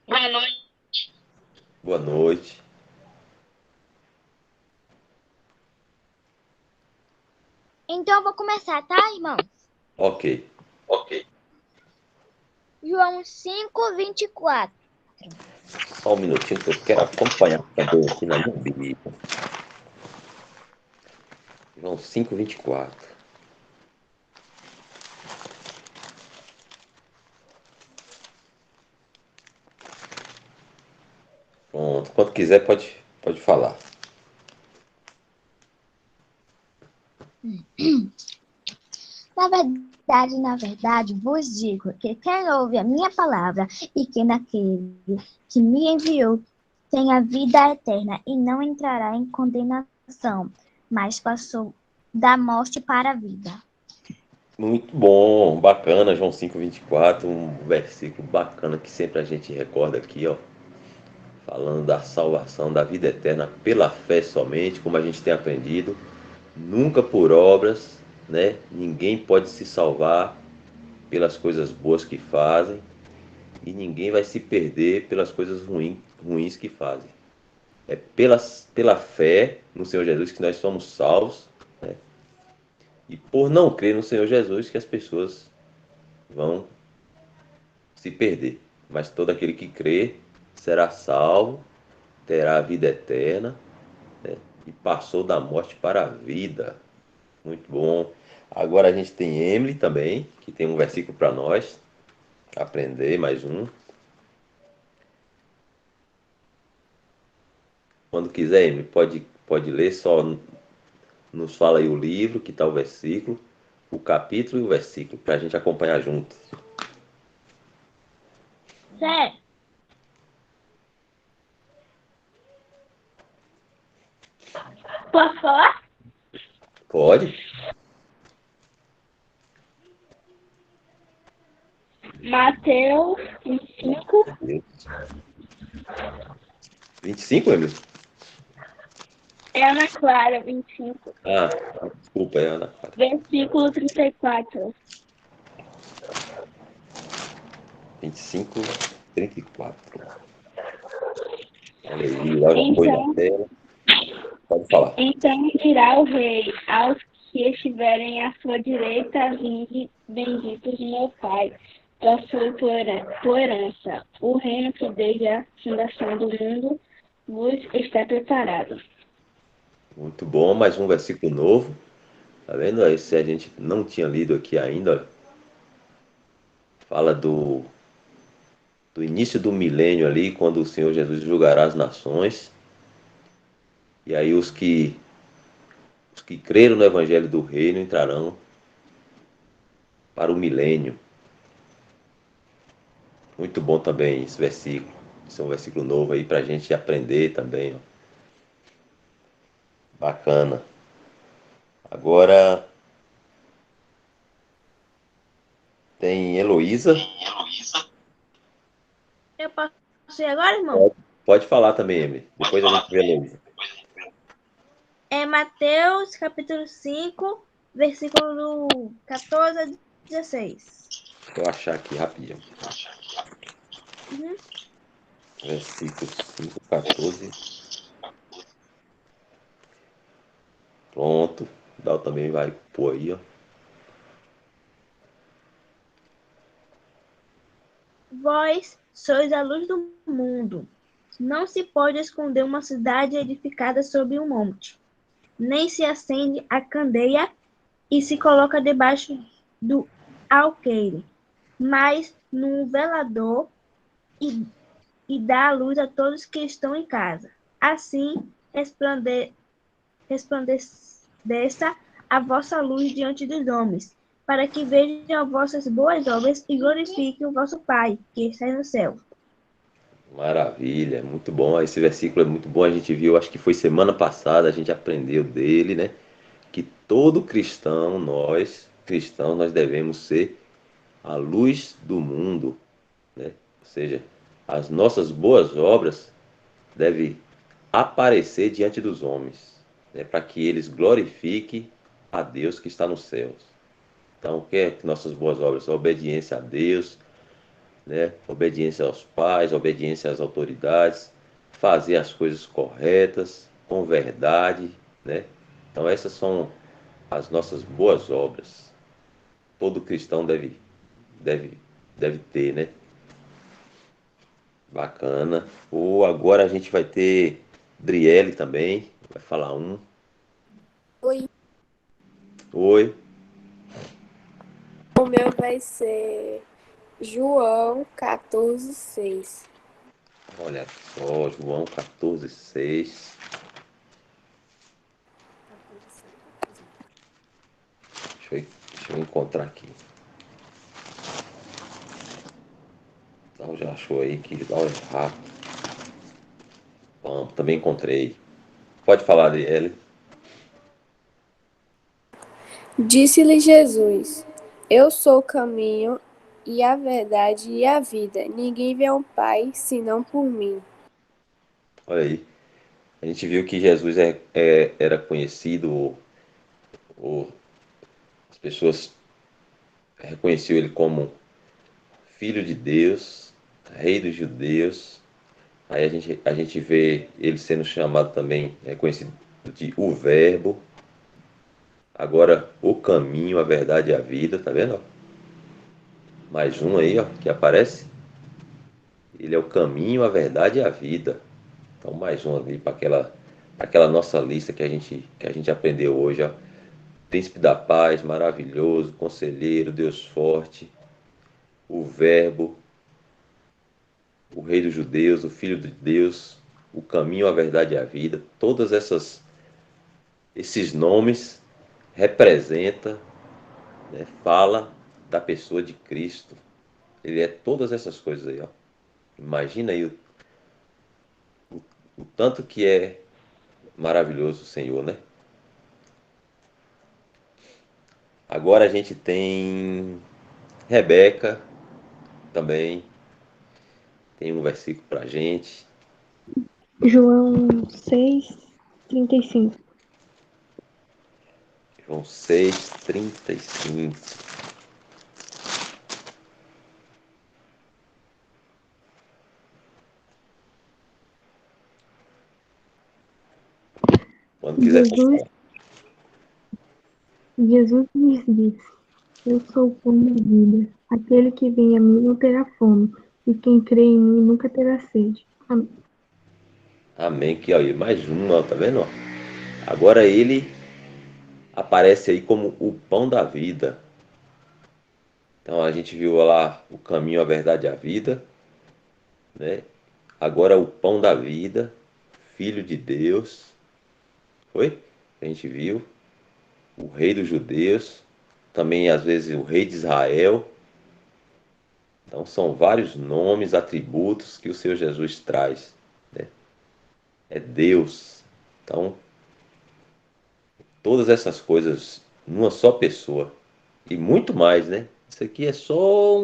Boa noite. Então eu vou começar, tá, irmão? Ok. João 5:24. Só um minutinho que eu quero acompanhar também aqui na minha Bíblia. João 5:24. Pronto. Quando quiser, pode falar. Na verdade, vos digo que quem ouve a minha palavra e que naquele que me enviou tem a vida eterna e não entrará em condenação, mas passou da morte para a vida. Muito bom, bacana, João 5:24, um versículo bacana que sempre a gente recorda aqui, ó, falando da salvação, da vida eterna pela fé somente, como a gente tem aprendido, nunca por obras, né? Ninguém pode se salvar pelas coisas boas que fazem e ninguém vai se perder pelas coisas ruins que fazem. É pela fé no Senhor Jesus que nós somos salvos, né? E por não crer no Senhor Jesus que as pessoas vão se perder. Mas todo aquele que crê será salvo, terá a vida eterna, né? E passou da morte para a vida. Muito bom. Agora a gente tem Emily também, que tem um versículo para nós aprender, mais um. Quando quiser, Emily, pode ler, só nos fala aí o livro, que está o versículo, o capítulo e o versículo, para a gente acompanhar junto. Certo. Posso falar? Pode? Mateus 25, 25, Emily? é Ana Clara, 25, Ah, desculpa, é Ana Clara. versículo 34. 25, 34. Olha aí, lá já foi na tela. Pode falar. Então dirá o rei aos que estiverem à sua direita: vinde, benditos de meu Pai, possui por herança o reino que desde a fundação do mundo vos está preparado. Muito bom, mais um versículo novo. Tá vendo? Esse a gente não tinha lido aqui ainda. Fala do início do milênio ali, quando o Senhor Jesus julgará as nações. E aí os que creram no Evangelho do Reino entrarão para o milênio. Muito bom também esse versículo. Esse é um versículo novo aí para a gente aprender também. Ó. Bacana. Agora tem Heloísa. Eu posso ir agora, irmão? Pode falar também, Emily. Depois a gente vê a Heloísa. É Mateus, capítulo 5, versículo 14 a 16. Deixa eu achar aqui rapidinho. Uhum. Versículo 5, 14. Pronto. Dal também vai pôr aí, ó. Vós sois a luz do mundo. Não se pode esconder uma cidade edificada sobre um monte, nem se acende a candeia e se coloca debaixo do alqueire, mas num velador e, e dá a luz a todos que estão em casa. Assim resplandeça a vossa luz diante dos homens, para que vejam as vossas boas obras e glorifiquem o vosso Pai, que está no céu. Maravilha, muito bom. Esse versículo é muito bom. A gente viu, acho que foi semana passada, a gente aprendeu dele, né? Que todo cristão, nós cristãos, nós devemos ser a luz do mundo, né? Ou seja, as nossas boas obras devem aparecer diante dos homens, né? Para que eles glorifiquem a Deus que está nos céus. Então, o que é que nossas boas obras? A obediência a Deus, né? Obediência aos pais, obediência às autoridades, fazer as coisas corretas, com verdade, né? Então essas são as nossas boas obras. Todo cristão deve, deve ter, né? Bacana. Ou agora a gente vai ter Driele também, vai falar um. Oi. Oi. O meu vai ser João 14:6. Olha só, João 14,6. Deixa eu encontrar aqui. Então já achou aí que dá errado. Bom, também encontrei. Pode falar, Driele. Disse-lhe Jesus: Eu sou o caminho e a verdade e a vida. Ninguém vê ao Pai senão por mim. Olha aí. A gente viu que Jesus era conhecido, ou as pessoas reconheciam ele como Filho de Deus, Rei dos Judeus. Aí a gente vê ele sendo chamado também, reconhecido de o Verbo. Agora, o caminho, a verdade e a vida, tá vendo? Mais um aí, ó, que aparece. Ele é o caminho, a verdade e a vida. Então, mais um ali para aquela nossa lista que a gente aprendeu hoje, ó. Príncipe da paz, maravilhoso, conselheiro, Deus forte, o Verbo, o Rei dos Judeus, o Filho de Deus, o caminho, a verdade e a vida. Todas esses nomes representam, né, fala da pessoa de Cristo. Ele é todas essas coisas aí, ó. Imagina aí o tanto que é maravilhoso o Senhor, né? Agora a gente tem Rebeca também, tem um versículo pra gente. João 6:35. João 6:35. Quando quiser Jesus, continuar. Jesus lhes disse: Eu sou o pão da vida. Aquele que vem a mim não terá fome, e quem crê em mim nunca terá sede. Amém. Amém. Que aí, mais um, ó, tá vendo? Ó? Agora ele aparece aí como o pão da vida. Então a gente viu lá o caminho, a verdade e a vida, né? Agora o pão da vida, Filho de Deus, foi? A gente viu o Rei dos Judeus, também às vezes o Rei de Israel. Então são vários nomes, atributos que o Senhor Jesus traz, né? É Deus. Então todas essas coisas numa só pessoa e muito mais, né? Isso aqui é só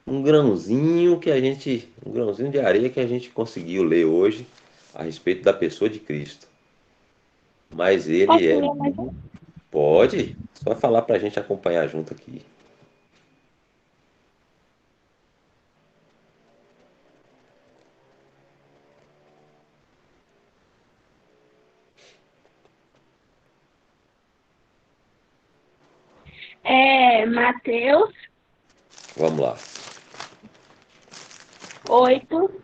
um grãozinho que a gente, um grãozinho de areia que a gente conseguiu ler hoje a respeito da pessoa de Cristo. Mas ele Posso é, ler mais um? pode, só falar para a gente acompanhar junto aqui. Mateus Vamos lá. 8,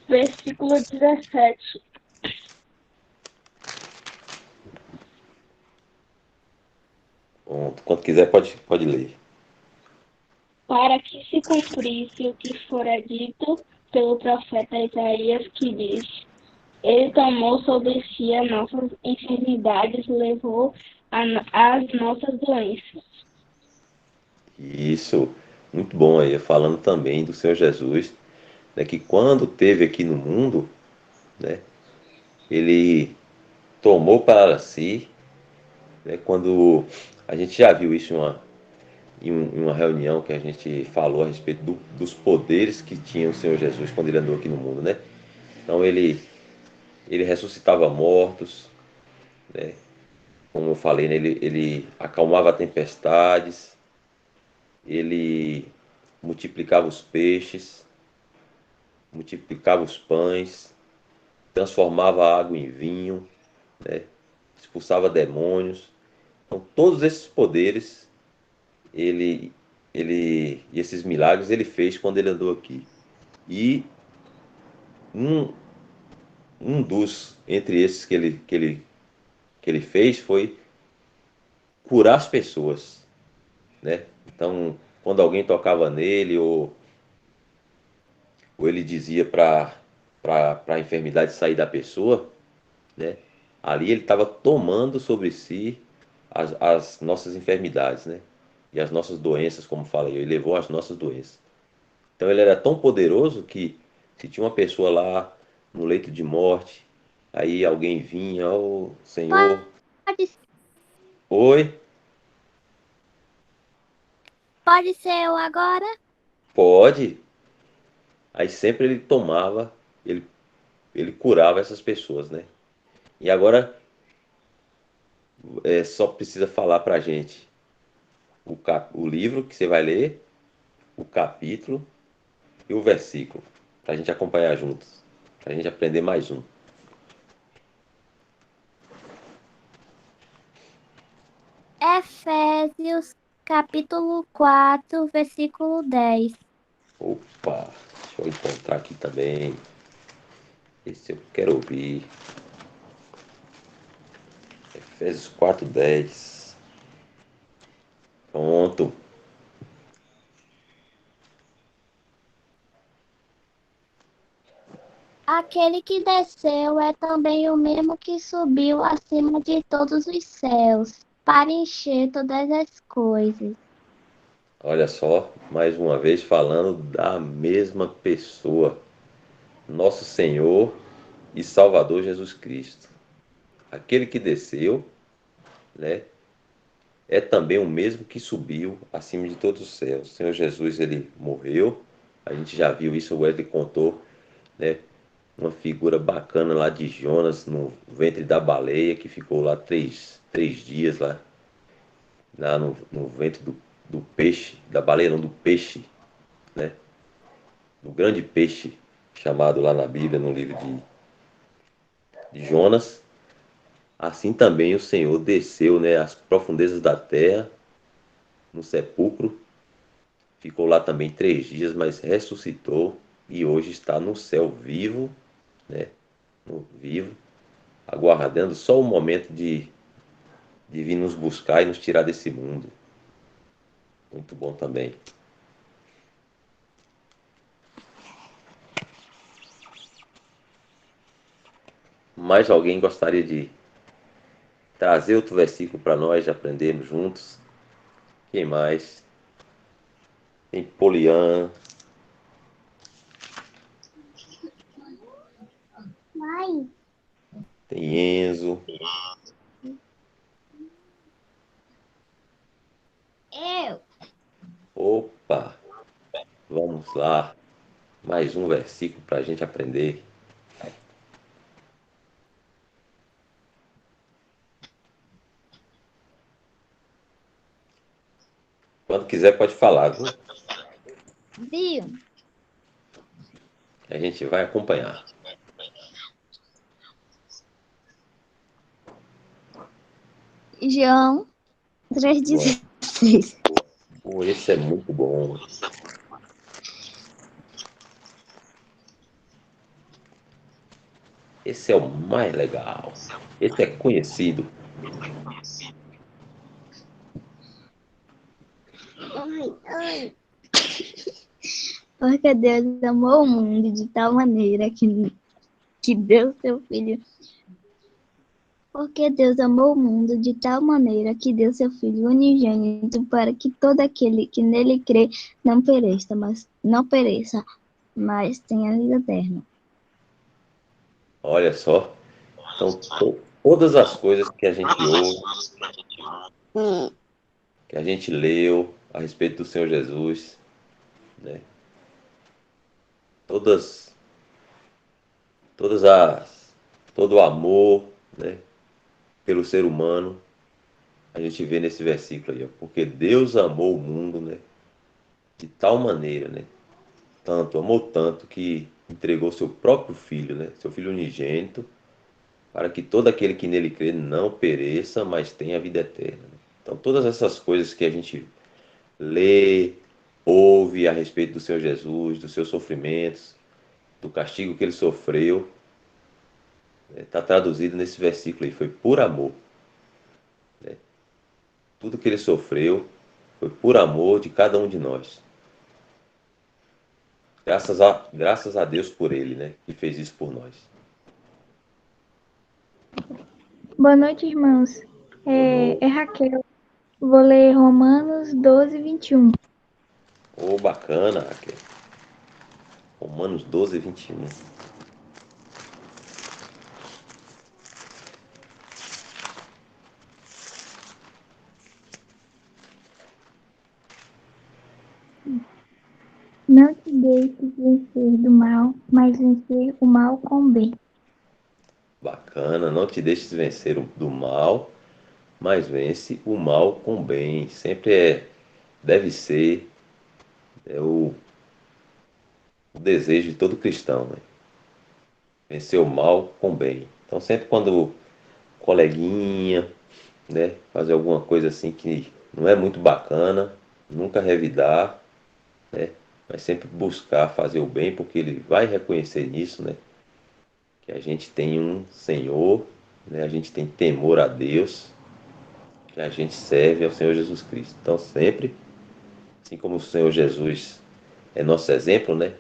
versículo 17. Pronto. Quando quiser pode ler. Para que se cumprisse o que fora dito pelo profeta Isaías, que diz: Ele tomou sobre si as nossas enfermidades, levou as nossas doenças. Isso, muito bom aí, falando também do Senhor Jesus, né, que quando teve aqui no mundo, né, ele tomou para si, né, quando a gente já viu isso em uma reunião que a gente falou a respeito dos poderes que tinha o Senhor Jesus quando ele andou aqui no mundo, né? Então ele ressuscitava mortos, né? Como eu falei, né, ele acalmava tempestades, ele multiplicava os peixes, multiplicava os pães, transformava a água em vinho, né? Expulsava demônios. Então, todos esses poderes, ele, e esses milagres ele fez quando ele andou aqui. E um, um dos, entre esses que ele fez foi curar as pessoas, né? Então, quando alguém tocava nele ou ele dizia para a enfermidade sair da pessoa, né? Ali ele estava tomando sobre si as nossas enfermidades, né? E as nossas doenças, como falei, ele levou as nossas doenças. Então ele era tão poderoso que se tinha uma pessoa lá no leito de morte, aí alguém vinha, ô Senhor, Pode, oi, pode ser eu agora? pode. Aí sempre ele tomava, ele, ele curava essas pessoas, né? E agora só precisa falar pra gente o livro que você vai ler, o capítulo e o versículo, pra gente acompanhar juntos, pra gente aprender mais um. Efésios, capítulo 4, versículo 10. Opa, deixa eu encontrar aqui também. Esse eu quero ouvir. Efésios 4:10. Pronto. Aquele que desceu é também o mesmo que subiu acima de todos os céus, para encher todas as coisas. Olha só, mais uma vez falando da mesma pessoa, nosso Senhor e Salvador Jesus Cristo. Aquele que desceu, né, é também o mesmo que subiu acima de todos os céus. O Senhor Jesus, ele morreu, a gente já viu isso, o Wesley contou, né, uma figura bacana lá de Jonas no ventre da baleia, que ficou lá três dias lá no ventre do peixe, da baleia não, do peixe, né, do grande peixe chamado lá na Bíblia, no livro de Jonas, assim também o Senhor desceu, né, às profundezas da terra, no sepulcro, ficou lá também 3 dias, mas ressuscitou e hoje está no céu vivo, né, no vivo, aguardando só o momento de vir nos buscar e nos tirar desse mundo. Muito bom também. Mais alguém gostaria de trazer outro versículo para nós aprendermos juntos? Quem mais? Tem Poliana, tem Enzo. Opa, vamos lá. Mais um versículo para a gente aprender. Quando quiser pode falar, viu? Viu? A gente vai acompanhar. João 3,16. Pô, esse é muito bom. Esse é o mais legal. Esse é conhecido. Porque Deus amou o mundo de tal maneira que deu seu filho. Porque Deus amou o mundo de tal maneira que deu seu filho unigênito para que todo aquele que nele crê não pereça, mas tenha vida eterna. Olha só. Então, todas as coisas que a gente ouve, que a gente leu a respeito do Senhor Jesus, né? Todas, todas as, todo o amor, né, pelo ser humano, a gente vê nesse versículo aí, ó, porque Deus amou o mundo, né, de tal maneira, né, amou tanto que entregou seu próprio filho, né, seu filho unigênito, para que todo aquele que nele crê não pereça, mas tenha a vida eterna, né? Então, todas essas coisas que a gente lê, ouve a respeito do Senhor Jesus, dos seus sofrimentos, do castigo que ele sofreu, está traduzido nesse versículo aí, foi por amor. Né? Tudo que ele sofreu foi por amor de cada um de nós. Graças a Deus por ele, né? Que fez isso por nós. Boa noite, irmãos. É Raquel. Vou ler Romanos 12, 21. Oh, bacana, Raquel. Romanos 12, 21. Não te deixes vencer do mal, mas vencer o mal com o bem. Bacana, não te deixes vencer do mal, mas vence o mal com o bem. Sempre deve ser o desejo de todo cristão, né? Vencer o mal com o bem. Então sempre quando o coleguinha, né, fazer alguma coisa assim que não é muito bacana, nunca revidar, né, mas sempre buscar fazer o bem, porque ele vai reconhecer nisso, né, que a gente tem um Senhor, né, a gente tem temor a Deus, que a gente serve ao Senhor Jesus Cristo. Então sempre, assim como o Senhor Jesus é nosso exemplo, né,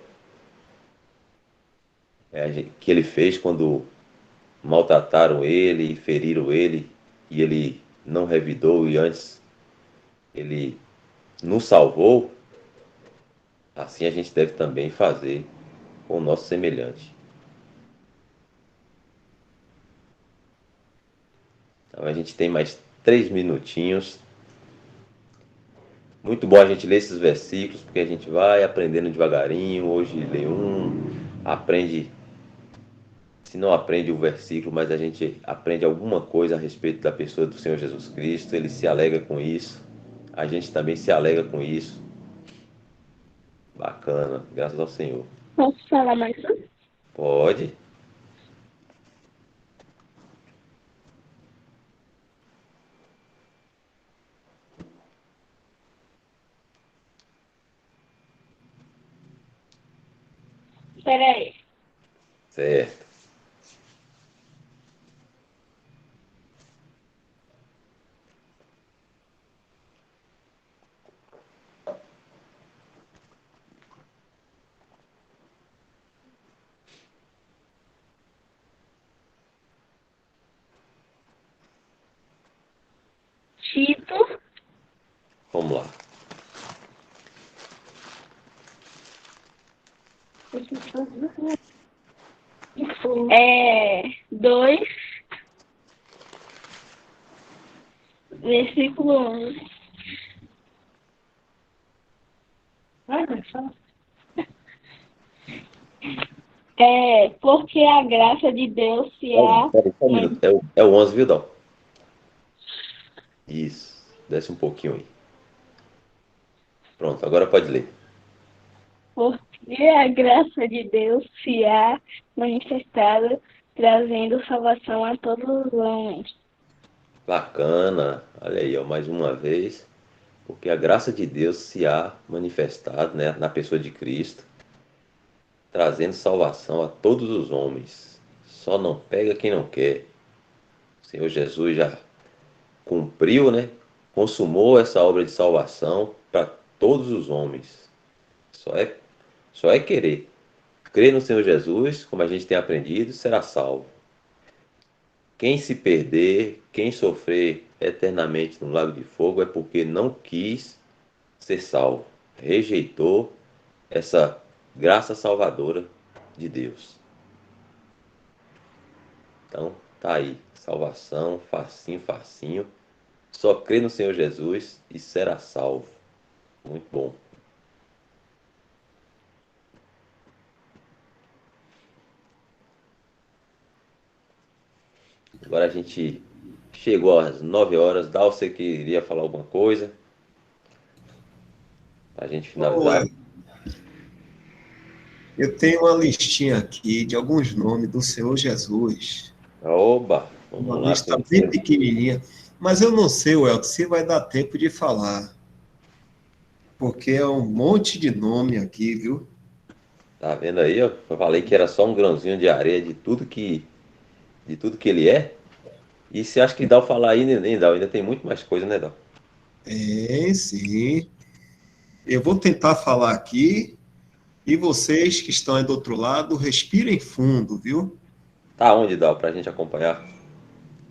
que ele fez quando maltrataram ele e feriram ele, e ele não revidou e antes ele nos salvou, assim a gente deve também fazer com o nosso semelhante. Então a gente tem mais 3 minutinhos. Muito bom a gente ler esses versículos, porque a gente vai aprendendo devagarinho. Hoje lê um, aprende, se não aprende o versículo, mas a gente aprende alguma coisa a respeito da pessoa do Senhor Jesus Cristo. Ele se alegra com isso. A gente também se alegra com isso. Bacana, graças ao Senhor. Posso falar mais um? Pode. Peraí. Certo. Tito, Vamos lá. é 2, versículo 11. Porque a graça de Deus se há... Peraí, só um minuto. É o 11, viu, Dal? Isso. Desce um pouquinho aí. Pronto, agora pode ler. Porque a graça de Deus se há manifestada, trazendo salvação a todos os homens. Bacana. Olha aí, ó, mais uma vez. Porque a graça de Deus se há manifestado, né, na pessoa de Cristo, trazendo salvação a todos os homens. Só não pega quem não quer. O Senhor Jesus já cumpriu, né? Consumou essa obra de salvação para todos os homens. Só é querer. Crer no Senhor Jesus, como a gente tem aprendido, será salvo. Quem se perder, quem sofrer eternamente no lago de fogo é porque não quis ser salvo. Rejeitou essa graça salvadora de Deus. Então, tá aí. Salvação, facinho, facinho. Só crê no Senhor Jesus e será salvo. Muito bom. Agora a gente chegou às 9 horas. Dá, você queria falar alguma coisa? Pra gente finalizar. Eu tenho uma listinha aqui de alguns nomes do Senhor Jesus. Oba! Uma Vamos lá. lista bem pequenininha. Mas eu não sei, Welton, se vai dar tempo de falar. Porque é um monte de nome aqui, viu? Tá vendo aí? Eu falei que era só um grãozinho de areia de tudo que ele é. E você acha que dá pra falar aí, nem dá? Ainda tem muito mais coisa, né, Dal? É, sim. Eu vou tentar falar aqui. E vocês que estão aí do outro lado, respirem fundo, viu? Tá onde, Dal, pra gente acompanhar?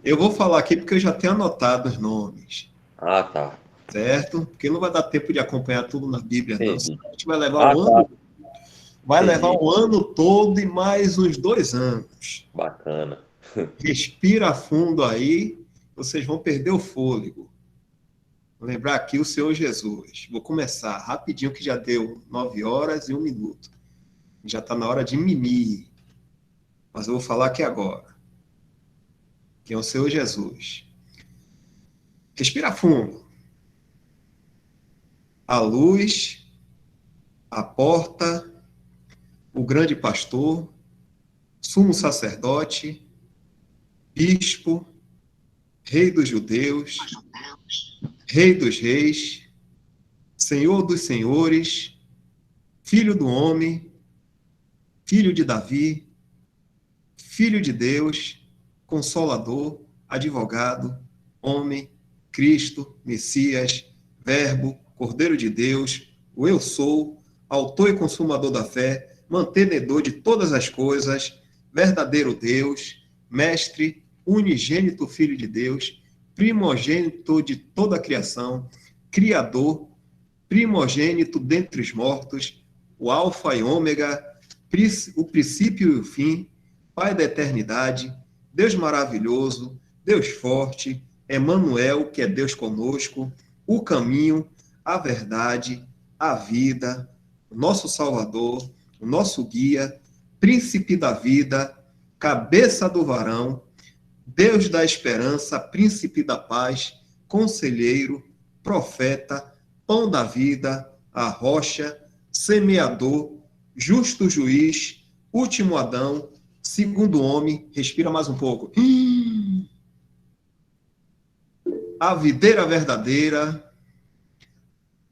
Eu vou falar aqui porque eu já tenho anotado os nomes, Ah, tá. certo? Porque não vai dar tempo de acompanhar tudo na Bíblia, não. Entendi. A gente vai levar um tá. ano, vai Entendi. levar um ano todo e mais uns 2 anos. Bacana. Respira fundo aí, vocês vão perder o fôlego. Vou lembrar aqui o Senhor Jesus. Vou começar rapidinho, que já deu 9 horas e 1 minuto. Já está na hora de mimir. Mas eu vou falar aqui agora. Que é o Senhor Jesus. Respira fundo. A luz, a porta, o grande pastor, sumo sacerdote, bispo, rei dos judeus, rei dos reis, senhor dos senhores, filho do homem, filho de Davi, filho de Deus, consolador, advogado, homem, Cristo, Messias, Verbo, Cordeiro de Deus, o Eu Sou, autor e consumador da fé, mantenedor de todas as coisas, verdadeiro Deus, mestre, unigênito Filho de Deus, primogênito de toda a criação, criador, primogênito dentre os mortos, o alfa e ômega, o princípio e o fim, Pai da eternidade, Deus maravilhoso, Deus forte, Emanuel, que é Deus conosco, o caminho, a verdade, a vida, o nosso Salvador, o nosso guia, príncipe da vida, cabeça do varão, Deus da esperança, príncipe da paz, conselheiro, profeta, pão da vida, a rocha, semeador, justo juiz, último Adão, segundo homem, respira mais um pouco. A videira verdadeira,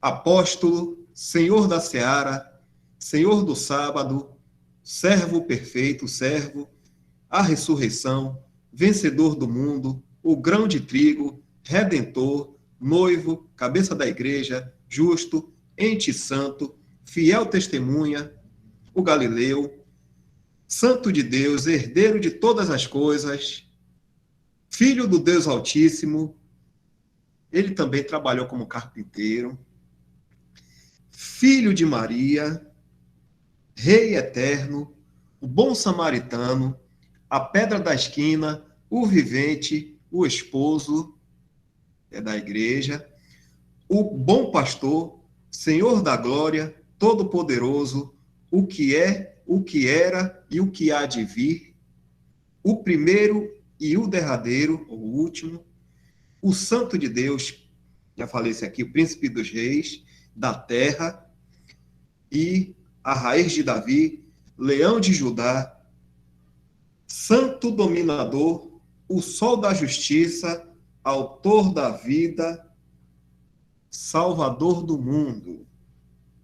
apóstolo, Senhor da seara, Senhor do sábado, servo perfeito, servo, a ressurreição, vencedor do mundo, o grão de trigo, redentor, noivo, cabeça da igreja, justo, ente santo, fiel testemunha, o Galileu, santo de Deus, herdeiro de todas as coisas, filho do Deus Altíssimo. Ele também trabalhou como carpinteiro, filho de Maria, Rei eterno, o bom samaritano, a pedra da esquina, o vivente, o esposo da igreja, o bom pastor, Senhor da glória, todo-poderoso, o que é, o que era e o que há de vir, o primeiro e o derradeiro, o último, o santo de Deus, já falei isso aqui, o príncipe dos reis, da terra, e a raiz de Davi, leão de Judá, santo dominador, o sol da justiça, autor da vida, salvador do mundo.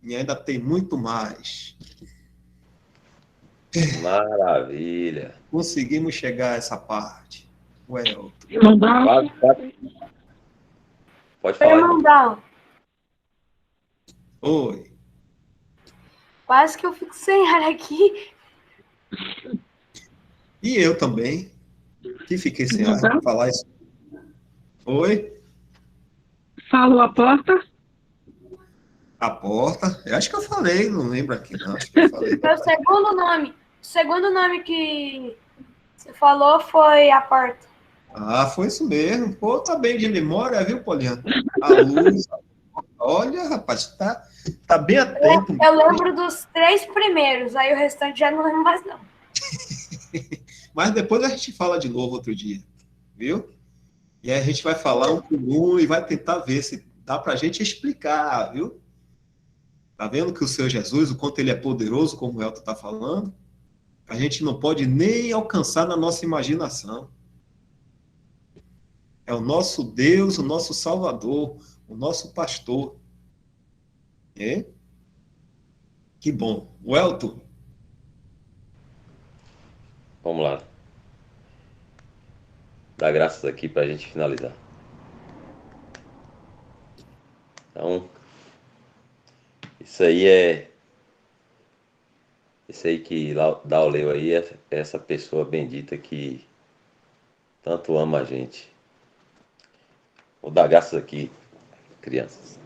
E ainda tem muito mais. Maravilha. Conseguimos chegar a essa parte. Well, Quase. Pode falar. Irmão, oi. quase que eu fico sem ar aqui. E eu também, que fiquei sem ar de falar isso. Oi? Falou a porta? A porta. Eu acho que eu falei, não lembro aqui, não. Acho que eu falei. Foi o segundo nome. O segundo nome que você falou foi a porta. Ah, foi isso mesmo. Pô, tá bem de memória, viu, Poliana? A luz. Olha, rapaz, tá bem atento. Eu lembro dos 3 primeiros, aí o restante já não lembro mais, não. Mas depois a gente fala de novo outro dia, viu? E aí a gente vai falar um por um e vai tentar ver se dá pra gente explicar, viu? Tá vendo que o Senhor Jesus, o quanto ele é poderoso, como o Elton tá falando, a gente não pode nem alcançar na nossa imaginação. É o nosso Deus, o nosso Salvador, o nosso pastor. É? Que bom. O Elton. Vamos lá. Dá graças aqui para a gente finalizar. Então, isso aí que Dal leu aí é essa pessoa bendita que tanto ama a gente. Vou dar graças aqui, crianças.